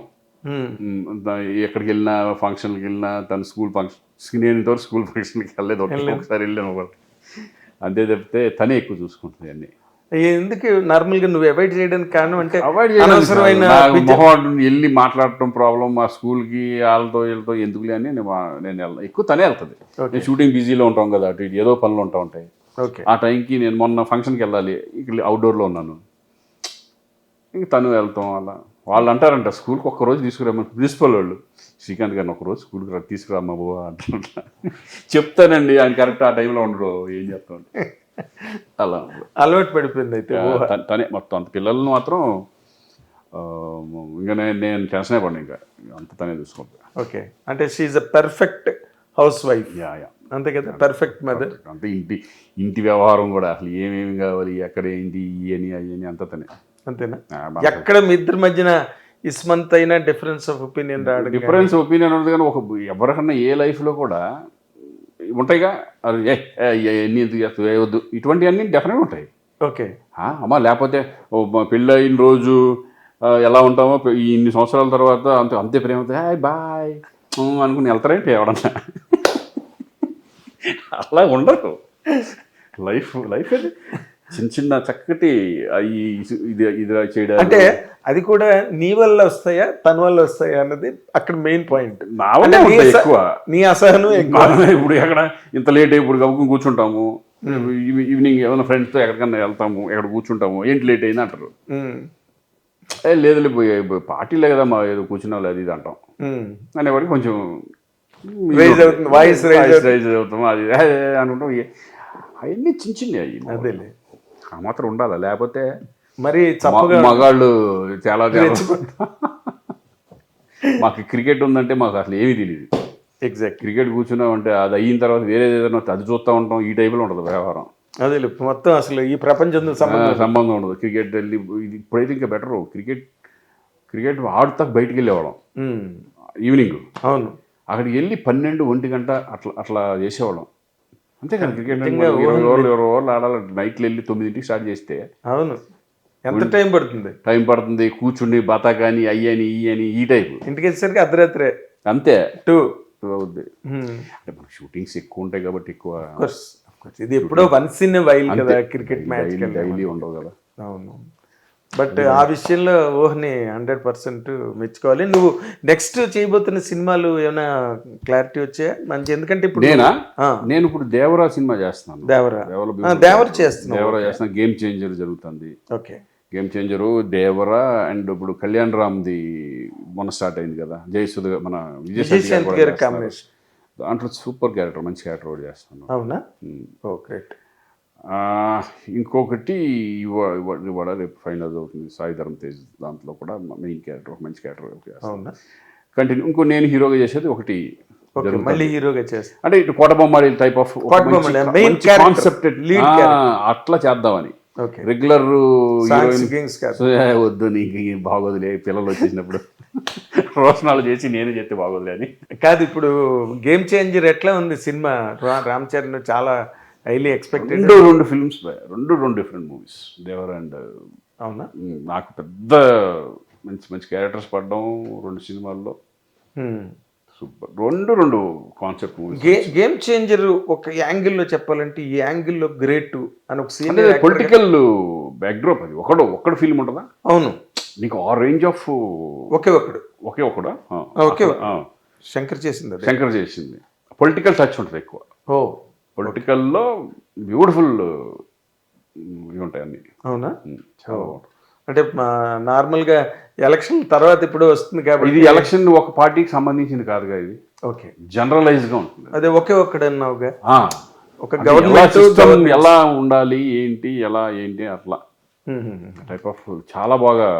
Speaker 2: ఎక్కడికి వెళ్ళినా ఫంక్షన్కి వెళ్ళినా, తన స్కూల్ ఫంక్షన్, నేను ఇంతవరకు స్కూల్ ఫంక్షన్కి వెళ్ళలేదు, ఒకసారి వెళ్ళాను ఒకటి, అంతే తప్పితే తనే ఎక్కువ చూసుకుంటుంది అన్నీ.
Speaker 1: ఎందుకు నార్మల్గా నువ్వు అవాయిడ్ చేయడానికి కారణం అంటే
Speaker 2: అవాయిడ్
Speaker 1: అనవసరమైన
Speaker 2: మొహం వెళ్ళి మాట్లాడటం ప్రాబ్లం, మా స్కూల్కి వాళ్ళతో వీళ్ళతో ఎందుకులే అని నేను ఎక్కువ తనే వెళ్తుంది. నేను షూటింగ్ బిజీలో ఉంటాం కదా, అటు ఇటు ఏదో పనులు ఉంటాయి.
Speaker 1: ఓకే.
Speaker 2: ఆ టైంకి నేను మొన్న ఫంక్షన్కి వెళ్ళాలి, ఇక్కడ అవుట్డోర్లో ఉన్నాను, ఇంక తను వెళ్తాం. అలా వాళ్ళు అంటారంట స్కూల్కి ఒక్కరోజు తీసుకురామని ప్రిన్సిపల్ వాళ్ళు, శ్రీకాంత్ గారిని ఒకరోజు స్కూల్కి తీసుకురామ్మా బాబు అంటున్నా. చెప్తానండి ఆయన కరెక్ట్ ఆ టైంలో ఉండరు, ఏం చెప్తాను. అలా
Speaker 1: అలవాటు పడిపోయింది అయితే
Speaker 2: తనే మొత్తం అంత పిల్లలను మాత్రం ఇంకా నేను టెన్షనే పడినా, ఇంకా అంత తనే చూసుకుంటా.
Speaker 1: ఓకే. అంటే she a perfect housewife.
Speaker 2: Yeah
Speaker 1: అంతే కదా, పర్ఫెక్ట్ మదర్.
Speaker 2: అంటే ఇంటి వ్యవహారం కూడా అసలు ఏమేమి కావాలి, ఎక్కడ ఏంటి, ఇవని అవని అంత తనే.
Speaker 1: అంతేనా? ఎక్కడ మీ ఇద్దరి మధ్యన ఇస్మంత్ అయినా డిఫరెన్స్ ఆఫ్ ఒపీనియన్ రావడం?
Speaker 2: డిఫరెన్స్ ఒపీనియన్ ఉండదు, కానీ ఎవరికన్నా ఏ లైఫ్లో కూడా ఉంటాయిగా, అది ఎన్ని ఎందుకు చేస్తావు, వద్దు, ఇటువంటివన్నీ డెఫినెట్గా ఉంటాయి.
Speaker 1: ఓకే.
Speaker 2: అమ్మా లేకపోతే పెళ్ళి అయిన రోజు ఎలా ఉంటామో ఇన్ని సంవత్సరాల తర్వాత అంతే ప్రేమతో హాయ్ బాయ్ అనుకుని వెళ్తారేంటి ఎవడన్నా? అలా ఉండదు. లైఫ్ అది చిన్న చిన్న చక్కటి ఇది చేయడం.
Speaker 1: అంటే అది కూడా నీ వల్ల వస్తాయా తన వల్ల వస్తాయా అన్నది అక్కడ మెయిన్ పాయింట్.
Speaker 2: నా వల్ల ఎక్కువ,
Speaker 1: నీ అసహనం ఎక్కువ.
Speaker 2: ఇప్పుడు ఎక్కడ ఇంత లేట్ ఇప్పుడు గబుకుని కూర్చుంటాము, ఈవినింగ్ ఏమైనా ఫ్రెండ్స్తో ఎక్కడికన్నా వెళ్తాము, ఎక్కడ కూర్చుంటాము, ఏంటి లేట్ అయింది అంటారు. లేదు పార్టీలే కదా మా ఏదో కూర్చున్నా లేదు ఇది అంటాం అనేవాడికి కొంచెం
Speaker 1: వాయిస్
Speaker 2: రైజ్ అవుతాం, అది అనుకుంటాం. అవన్నీ చిన్న చిన్న అదేలే, ఆ మాత్రం ఉండాలి, లేకపోతే
Speaker 1: మరి
Speaker 2: మగాళ్ళు చాలా మాకు క్రికెట్ ఉందంటే మాకు అసలు ఏమీ తెలియదు.
Speaker 1: ఎగ్జాక్ట్.
Speaker 2: క్రికెట్ కూర్చున్నామంటే అది అయిన తర్వాత వేరే ఏదైనా అది చూస్తూ ఉంటాం, ఈ టైప్లో ఉంటుంది వ్యవహారం.
Speaker 1: అదే మొత్తం అసలు ఈ ప్రపంచంతో
Speaker 2: సంబంధం ఉండదు. క్రికెట్ వెళ్ళి ఇప్పుడైతే ఇంకా బెటరు, క్రికెట్ ఆడుతా బయటికి వెళ్ళేవాళ్ళం ఈవినింగ్.
Speaker 1: అవును.
Speaker 2: అక్కడికి వెళ్ళి 12-1 గంట అట్లా చేసేవాళ్ళం. అంతే కదా, క్రికెట్ 20 ఓవర్లు ఆడాలి. నైట్లు వెళ్ళి 9ంటికి స్టార్ట్ చేస్తే
Speaker 1: అవును ఎంత టైం
Speaker 2: పడుతుంది కూర్చుండి బతా కానీ అయ్యని ఇయ్యని ఈ టైప్.
Speaker 1: ఇంటికి వచ్చేసరికి అర్ధరాత్రే అంతే 2 అవుద్ది.
Speaker 2: అంటే మనకు షూటింగ్స్ ఎక్కువ ఉంటాయి కాబట్టి ఎక్కువ.
Speaker 1: ఇది ఎప్పుడో వన్స్ ఇన్ వైల్ కదా క్రికెట్ మ్యాచ్,
Speaker 2: డైలీ ఉండవు కదా.
Speaker 1: అవును. బట్ ఆ విషయంలో ఓహ్ని 100% మెచ్చుకోవాలి. నువ్వు నెక్స్ట్ చేయబోతున్న సినిమాలు ఏమైనా క్లారిటీ వచ్చాయా మంచి? ఎందుకంటే ఇప్పుడు
Speaker 2: నేను ఇప్పుడు దేవరా సినిమా చేస్తున్నాను.
Speaker 1: దేవర చేస్తున్నాను.
Speaker 2: గేమ్ చేంజర్ జరుగుతుంది.
Speaker 1: Okay.
Speaker 2: Game changer Devara and ఇప్పుడు కళ్యాణ్ రామ్ది మొన్న స్టార్ట్ అయింది కదా, జయసుధ మన విజయశాంతి గారి కాంబినేషన్. దాంట్లో సూపర్ క్యారెక్టర్, మంచి క్యారెక్టర్ కూడా చేస్తాను.
Speaker 1: అవునా? ఓ గ్రేట్.
Speaker 2: ఇంకొకటి ఇవాళ రేపు ఫైనల్ అవుతుంది సాయి ధరమ్ తేజ్, దాంట్లో కూడా మెయిన్ క్యారెక్టర్, మంచి క్యారెక్టర్ కంటిన్యూ. ఇంకో నేను హీరోగా చేసేది ఒకటి
Speaker 1: మళ్ళీ హీరోగా చేస్తాను,
Speaker 2: అంటే ఇటు కోటబొమ్మాడి టైప్ ఆఫ్ కాన్సెప్ట్ అట్లా చేద్దామని. రెగ్యులర్ వద్దు నీకు బాగోదులే, పిల్లలు వచ్చేసినప్పుడు రోషనాలు చేసి నేనే చెప్తే బాగోదులే అని
Speaker 1: కాదు. ఇప్పుడు గేమ్ చేంజర్ ఎట్లా ఉంది సినిమా? రామ్ చరణ్ చాలా హైలీ ఎక్స్పెక్టెడ్.
Speaker 2: రెండు ఫిల్మ్స్, రెండు డిఫరెంట్ మూవీస్ దేవర్ అండ్.
Speaker 1: అవునా?
Speaker 2: నాకు పెద్ద మంచి క్యారెక్టర్స్ పడ్డం 2 సినిమాల్లో, సూపర్. రెండు కాన్సెప్ట్ మూవీస్.
Speaker 1: గేమ్ చేంజర్ ఒక యాంగిల్లో చెప్పాలంటే ఈ యాంగిల్లో గ్రేట్ అని ఒక సీన్.
Speaker 2: పొలిటికల్ బ్యాక్డ్రాప్, అది ఒకడు ఫిల్మ్ ఉంటుందా?
Speaker 1: అవును.
Speaker 2: నీకు ఆ రేంజ్ ఆఫ్
Speaker 1: ఒకే శంకర్ చేసింది.
Speaker 2: పొలిటికల్ టచ్ ఉంటుంది ఎక్కువ. పొలిటికల్లో బ్యూటిఫుల్ ఇవి ఉంటాయి అన్ని.
Speaker 1: అవునా? చాలా అంటే నార్మల్గా ఎలక్షన్ తర్వాత ఇప్పుడు వస్తుంది కాబట్టి.
Speaker 2: ఇది ఎలక్షన్ ఒక పార్టీకి సంబంధించింది కాదుగా, ఇది
Speaker 1: ఓకే
Speaker 2: జనరలైజ్గా ఉంటుంది.
Speaker 1: అదే ఒక్కడు అన్నావుగా,
Speaker 2: ఒక గవర్నమెంట్ ఎలా ఉండాలి ఏంటి అట్లా టైప్ ఆఫ్ చాలా బాగా.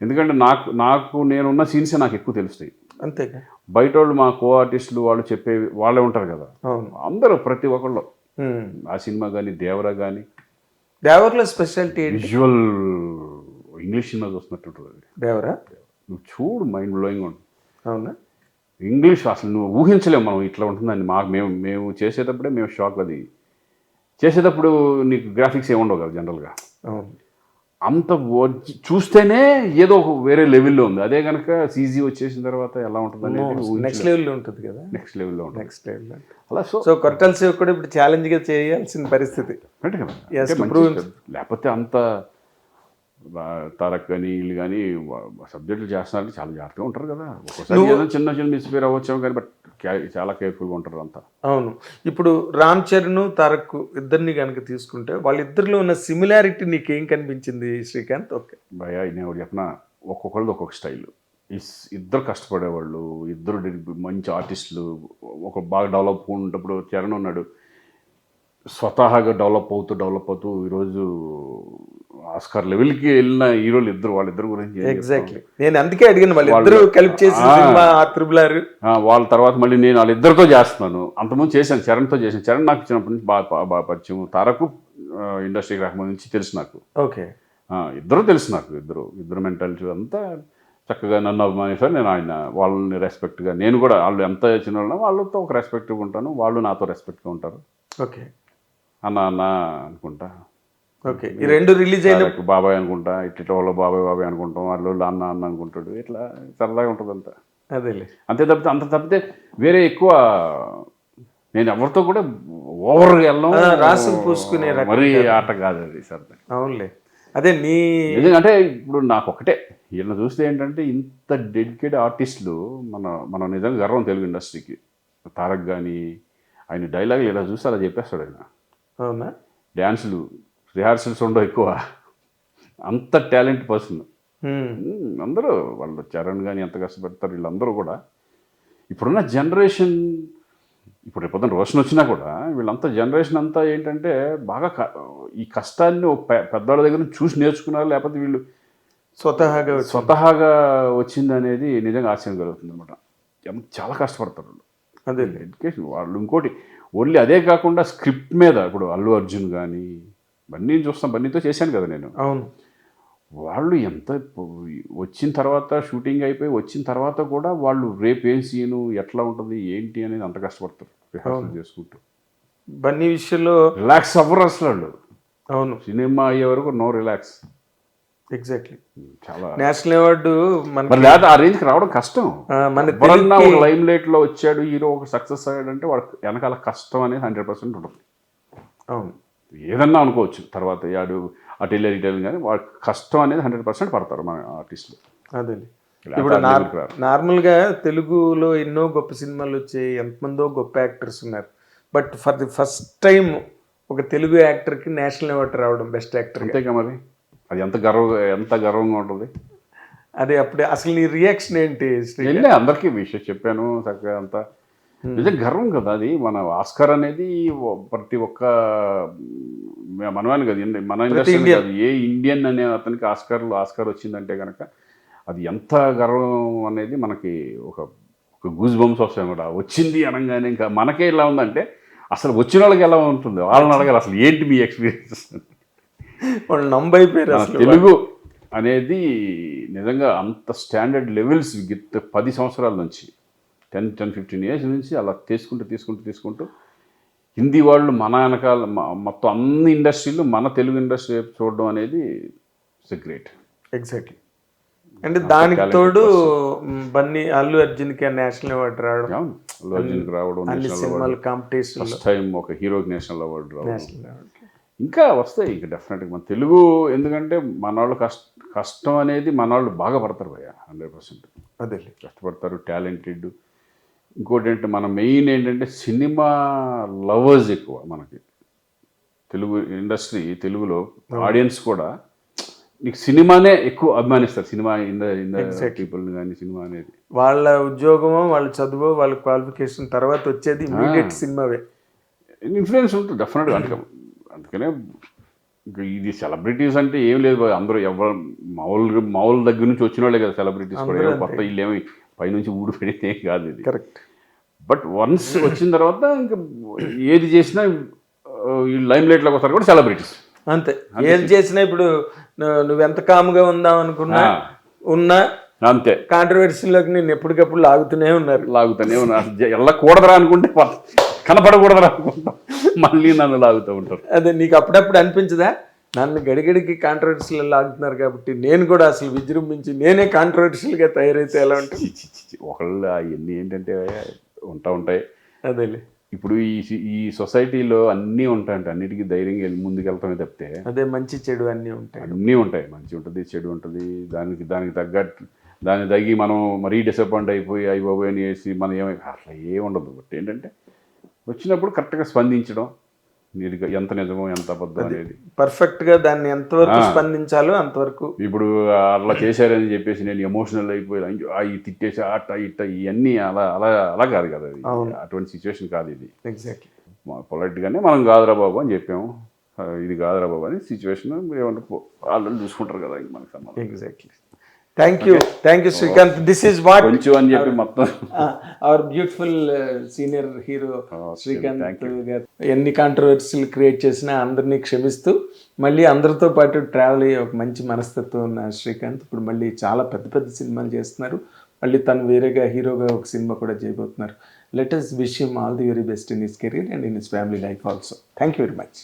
Speaker 2: ఎందుకంటే నాకు నేనున్న సీన్సే నాకు ఎక్కువ తెలుస్తాయి.
Speaker 1: అంతేగా
Speaker 2: బయట వాళ్ళు మా కో ఆర్టిస్టులు వాళ్ళు చెప్పేవి వాళ్ళే ఉంటారు కదా, అందరూ ప్రతి ఒక్కళ్ళు. ఆ సినిమా కానీ దేవరా కానీ,
Speaker 1: దేవరలో స్పెషాలిటీ
Speaker 2: విజువల్ ఇంగ్లీష్ సినిమా చూస్తున్నట్టు
Speaker 1: దేవరా.
Speaker 2: నువ్వు చూడు, మైండ్ బ్లోయింగ్ ఉంటుంది.
Speaker 1: అవునా?
Speaker 2: ఇంగ్లీష్ అసలు నువ్వు ఊహించలేము మనం ఇట్లా ఉంటుందని. మేము చేసేటప్పుడే మేము షాక్. అది చేసేటప్పుడు నీకు గ్రాఫిక్స్ ఏమి ఉండవు కదా జనరల్గా. అంత చూస్తేనే ఏదో ఒక వేరే లెవెల్లో ఉంది. అదే కనుక సీజీ వచ్చేసిన తర్వాత ఎలా ఉంటుంది అనేది
Speaker 1: నెక్స్ట్ లెవెల్లో ఉంటుంది కదా,
Speaker 2: నెక్స్ట్ లెవెల్లో ఉంటుంది.
Speaker 1: నెక్స్ట్ లెవెల్లో.
Speaker 2: అలా
Speaker 1: సో కొరటాల శివ కూడా ఇప్పుడు ఛాలెంజ్గా చేయాల్సిన పరిస్థితి.
Speaker 2: అంటే కదా,
Speaker 1: Yes,
Speaker 2: అంటే
Speaker 1: to
Speaker 2: మంచి
Speaker 1: prove-
Speaker 2: లేకపోతే అంత తారక్ కానీ వీళ్ళు కానీ సబ్జెక్టులు చేస్తున్నారంటే చాలా జాగ్రత్తగా ఉంటారు కదా. ఒక్కోసారి ఏదైనా చిన్న చిన్న మిస్ఫేర్ అవ్వచ్చాము కానీ బట్ చాలా కేర్ఫుల్గా ఉంటారు అంతా.
Speaker 1: అవును. ఇప్పుడు రామ్ చరణ్, తారక్ ఇద్దరిని కనుక తీసుకుంటే వాళ్ళిద్దరిలో ఉన్న సిమిలారిటీ నీకేం కనిపించింది శ్రీకాంత్? ఓకే
Speaker 2: భయ నేను ఒకటి చెప్పిన, ఒక్కొక్కరిది ఒక్కొక్క స్టైల్. ఇద్దరు కష్టపడేవాళ్ళు, ఇద్దరు మంచి ఆర్టిస్టులు, ఒక బాగా డెవలప్ ఉన్నప్పుడు చరణ్ ఉన్నాడు స్వతహాగా డెవలప్ అవుతూ ఈరోజు ఆస్కార్ లెవెల్కి వెళ్ళిన హీరోలు ఇద్దరు. వాళ్ళిద్దరు గురించి
Speaker 1: ఎగ్జాక్ట్లీ నేను అందుకే అడిగాను, వాళ్ళిద్దరూ కలిపి చేసిన సినిమా త్రిబుల్ ఆర్.
Speaker 2: వాళ్ళ తర్వాత మళ్ళీ నేను వాళ్ళిద్దరితో చేస్తున్నాను. అంతకుముందు చేశాను, చరణ్తో చేశాను. చరణ్ నాకు చిన్నప్పటి నుంచి బాగా పరిచయం. తారకు ఇండస్ట్రీకి రాకముందు నుంచి తెలుసు నాకు.
Speaker 1: ఓకే,
Speaker 2: ఇద్దరు తెలుసు నాకు. ఇద్దరు మెంటాలిటీ అంతా చక్కగా నన్ను అభిమానిస్తారు. నేను వాళ్ళని రెస్పెక్ట్గా, నేను కూడా వాళ్ళు ఎంత చిన్న వాళ్ళో వాళ్ళతో ఒక రెస్పెక్ట్గా ఉంటాను, వాళ్ళు నాతో రెస్పెక్ట్గా ఉంటారు.
Speaker 1: ఓకే
Speaker 2: అన్న అనుకుంటా.
Speaker 1: ఓకే, ఈ రెండు రిలీజ్ అయిన
Speaker 2: బాబాయ్ అనుకుంటా, ఇట్లా వాళ్ళు బాబాయ్ అనుకుంటాం, వాళ్ళు అన్న అనుకుంటాడు. ఇట్లా సరదాగా ఉంటుంది అంతా.
Speaker 1: అదేలే,
Speaker 2: అంత తప్పితే వేరే ఎక్కువ నేను ఎవరితో కూడా ఓవర్గా వెళ్ళడం,
Speaker 1: రాసులు పూసుకునే
Speaker 2: మరీ ఆట కాదు అది. సరదా.
Speaker 1: అవునులే, అదే నీ
Speaker 2: ఎందుకంటే ఇప్పుడు నాకు ఒకటే వీళ్ళని చూస్తే ఏంటంటే ఇంత డెడికేట్ ఆర్టిస్టులు మనం నిజంగా గర్వం తెలుగు ఇండస్ట్రీకి. తారక్ కానీ ఆయన డైలాగులు ఇలా చూస్తే అలా చెప్పేస్తాడు ఆయన.
Speaker 1: అవునా,
Speaker 2: డ్యాన్సులు రిహార్సల్స్ ఉండవు ఎక్కువ, అంత టాలెంట్ పర్సన్. అందరూ వాళ్ళు చరణ్ కానీ ఎంత కష్టపడతారు వీళ్ళందరూ కూడా. ఇప్పుడున్న జనరేషన్, ఇప్పుడు రేపొద్దున రోషన్ వచ్చినా కూడా వీళ్ళంతా జనరేషన్ అంతా ఏంటంటే బాగా ఈ కష్టాన్ని పెద్దవాళ్ళ దగ్గర నుంచి చూసి నేర్చుకున్నారు, లేకపోతే వీళ్ళు స్వతహాగా వచ్చింది అనేది నిజంగా ఆశ్చర్యం కలుగుతుంది అనమాట. చాలా కష్టపడతారు వాళ్ళు.
Speaker 1: అదే
Speaker 2: ఎడ్యుకేషన్ వాళ్ళు. ఇంకోటి ఓన్లీ అదే కాకుండా స్క్రిప్ట్ మీద ఇప్పుడు అల్లు అర్జున్ కానీ బన్నీ చూస్తాం, బన్నీతో చేశాను కదా నేను.
Speaker 1: అవును,
Speaker 2: వాళ్ళు ఎంత వచ్చిన తర్వాత షూటింగ్ అయిపోయి వచ్చిన తర్వాత కూడా వాళ్ళు రేపు ఏం సీను ఎట్లా ఉంటుంది ఏంటి అనేది అంత కష్టపడతారు రిహార్సల్ చేసుకుంటూ.
Speaker 1: బన్నీ విషయంలో
Speaker 2: రిలాక్స్ అవ్వరు అసలు వాళ్ళు.
Speaker 1: అవును,
Speaker 2: సినిమా అయ్యే వరకు నో రిలాక్స్.
Speaker 1: ఎగ్జాక్ట్లీ,
Speaker 2: చాలా
Speaker 1: నేషనల్ అవార్డు
Speaker 2: మరి లేదా ఆ రేంజ్కి రావడం కష్టం.
Speaker 1: మన
Speaker 2: ఎవరన్నా ఒక లైమ్ లైట్ లో వచ్చాడు హీరో, ఒక సక్సెస్ అయ్యాడంటే వాడు వెనకాల కష్టం అనేది 100% ఉంటుంది.
Speaker 1: అవును,
Speaker 2: ఏదన్నా అనుకోవచ్చు తర్వాత యాడు అటు వెళ్ళి కానీ వాడు కష్టం అనేది 100% పడతారు మన ఆర్టిస్టులు.
Speaker 1: అదే ఇప్పుడు నార్మల్గా తెలుగులో ఎన్నో గొప్ప సినిమాలు వచ్చాయి, ఎంతమందో గొప్ప యాక్టర్స్ ఉన్నారు. But for the first time ఒక తెలుగు యాక్టర్కి నేషనల్ అవార్డు రావడం బెస్ట్ యాక్టర్.
Speaker 2: అంతేగా మరి, అది ఎంత గర్వంగా ఉంటుంది.
Speaker 1: అదే అప్పుడే అసలు నీ రియాక్షన్ ఏంటి?
Speaker 2: అందరికీ విషయం చెప్పాను చక్కగా అంతా. నిజంగా గర్వం కదా అది. మన ఆస్కార్ అనేది ప్రతి ఒక్క మనవాని కదా, మన ఇండస్ట్రీ కాదు, ఏ ఇండియన్ అనే అతనికి ఆస్కార్ వచ్చిందంటే కనుక అది ఎంత గర్వం అనేది మనకి ఒక గూజ్ బంప్స్ వస్తాయి కూడా. వచ్చింది అనగానే ఇంకా మనకే ఇలా ఉందంటే అసలు వచ్చిన వాళ్ళకి ఎలా ఉంటుంది వాళ్ళని అడగాలి, అసలు ఏంటి మీ ఎక్స్పీరియన్స్.
Speaker 1: వాళ్ళు నంబైపోయారు.
Speaker 2: తెలుగు అనేది నిజంగా అంత స్టాండర్డ్ లెవెల్స్ 10 సంవత్సరాల నుంచి 10-15 ఇయర్స్ నుంచి అలా తీసుకుంటూ హిందీ వాళ్ళు మన వెనకాల మొత్తం అన్ని ఇండస్ట్రీలు మన తెలుగు ఇండస్ట్రీ చూడడం అనేది ఇట్స్ గ్రేట్.
Speaker 1: ఎగ్జాక్ట్లీ. అంటే దానికి తోడు బన్నీ అల్లు అర్జున్కి నేషనల్ అవార్డు రావడం,
Speaker 2: అల్లు అర్జున్కి రావడం,
Speaker 1: అన్ని సినిమాలు కాంపిటీషన్,
Speaker 2: ఫస్ట్ టైం ఒక హీరోకి నేషనల్ అవార్డు రావడం, ఇంకా వస్తాయి ఇంకా డెఫినెట్గా. మన తెలుగు ఎందుకంటే మన వాళ్ళు కష్టం అనేది మన వాళ్ళు బాగా పడతారు భయ్య, 100%.
Speaker 1: అదే
Speaker 2: కష్టపడతారు, టాలెంటెడ్. ఇంకోటి ఏంటంటే మన మెయిన్ ఏంటంటే సినిమా లవర్స్ ఎక్కువ మనకి తెలుగు ఇండస్ట్రీ. తెలుగులో ఆడియన్స్ కూడా నీకు సినిమానే ఎక్కువ అభిమానిస్తారు. సినిమా పీపుల్ని కానీ సినిమా అనేది
Speaker 1: వాళ్ళ ఉద్యోగమో వాళ్ళ చదువు వాళ్ళ క్వాలిఫికేషన్ తర్వాత వచ్చేది ఇమీడియట్ సినిమావే.
Speaker 2: ఇన్ఫ్లుయెన్స్ ఉంటుంది డెఫినెట్గా. అందుకనే ఇది సెలబ్రిటీస్ అంటే ఏం లేదు, అందరూ ఎవరు మామూలు దగ్గర నుంచి వచ్చిన వాళ్ళే కదా సెలబ్రిటీస్ కూడా. కొత్త వీళ్ళు ఏమి పైనుంచి ఊడిపెడితే కాదు ఇది.
Speaker 1: కరెక్ట్.
Speaker 2: బట్ వన్స్ వచ్చిన తర్వాత ఇంకా ఏది చేసినా ఈ లైమ్ లైట్లోకి వస్తారు కూడా సెలబ్రిటీస్.
Speaker 1: అంతే, ఏది చేసినా ఇప్పుడు నువ్వెంత కామ్గా ఉందాం అనుకున్నా
Speaker 2: అంతే
Speaker 1: కాంట్రవర్సీలోకి నేను ఎప్పటికప్పుడు లాగుతూనే ఉన్నారు.
Speaker 2: వెళ్ళకూడదురా అనుకుంటే కనపడకూడదురా అనుకుంటా మళ్ళీ నన్ను లాగుతూ ఉంటారు.
Speaker 1: అదే నీకు అప్పుడప్పుడు అనిపించదా నన్ను గడిగడికి కాంట్రవర్సీలో లాగుతున్నారు కాబట్టి నేను కూడా అసలు విజృంభించి నేనే కాంట్రవర్షియల్గా తయారైతే ఎలా ఉంటుంది?
Speaker 2: ఒకళ్ళు అవన్నీ ఏంటంటే ఉంటాయి.
Speaker 1: అదేలే.
Speaker 2: ఇప్పుడు ఈ సొసైటీలో అన్నీ ఉంటాయంట, అన్నిటికీ ధైర్యంగా వెళ్ళి ముందుకెళ్తామే తప్పితే
Speaker 1: అదే మంచి చెడు అన్నీ ఉంటాయి.
Speaker 2: అన్నీ ఉంటాయి. మంచి ఉంటుంది, చెడు ఉంటుంది. దానికి తగ్గట్టు దాన్ని తగ్గి మనం మరీ డిసప్పాయింట్ అయిపోయి అయిపోయి అని వేసి మనం అట్లా ఏముండదు. బట్ ఏంటంటే వచ్చినప్పుడు కరెక్ట్గా స్పందించడం, మీరు ఎంత నిజమో ఎంత అబద్ధం అనేది
Speaker 1: పర్ఫెక్ట్గా దాన్ని ఎంతవరకు స్పందించాలో అంతవరకు.
Speaker 2: ఇప్పుడు అట్లా చేశారని చెప్పేసి నేను ఎమోషనల్ అయిపోయి అవి తిట్టేసి అట్ట ఇట్ట ఇవన్నీ అలా అలా అలా కాదు కదా, అది అటువంటి సిచ్యువేషన్ కాదు ఇది.
Speaker 1: ఎగ్జాక్ట్లీ.
Speaker 2: పొలైట్గానే మనం కాదురా బాబు అని చెప్పాము, ఇది కాదురా బాబు అని సిచ్యువేషన్ ఏమంటారు వాళ్ళు చూసుకుంటారు కదా మనకి సంబంధం.
Speaker 1: Exactly. Thank you Srikanth. This is what
Speaker 2: కొంచెం అని చెప్పి మొత్తం
Speaker 1: our beautiful senior hero Srikanth గారు ఎన్ని కాంట్రవర్సీలు క్రియేట్ చేసినా అందరినీ క్షమిస్తూ మళ్ళీ అందరితో పాటు ట్రావెల్ అయ్యే ఒక మంచి మనస్తత్వం ఉన్న శ్రీకాంత్ ఇప్పుడు మళ్ళీ చాలా పెద్ద పెద్ద సినిమాలు చేస్తున్నారు. మళ్ళీ తను వేరేగా హీరోగా ఒక సినిమా కూడా చేయబోతున్నారు. Let us wish him all the very best in his career and in his family life also. Thank you very much.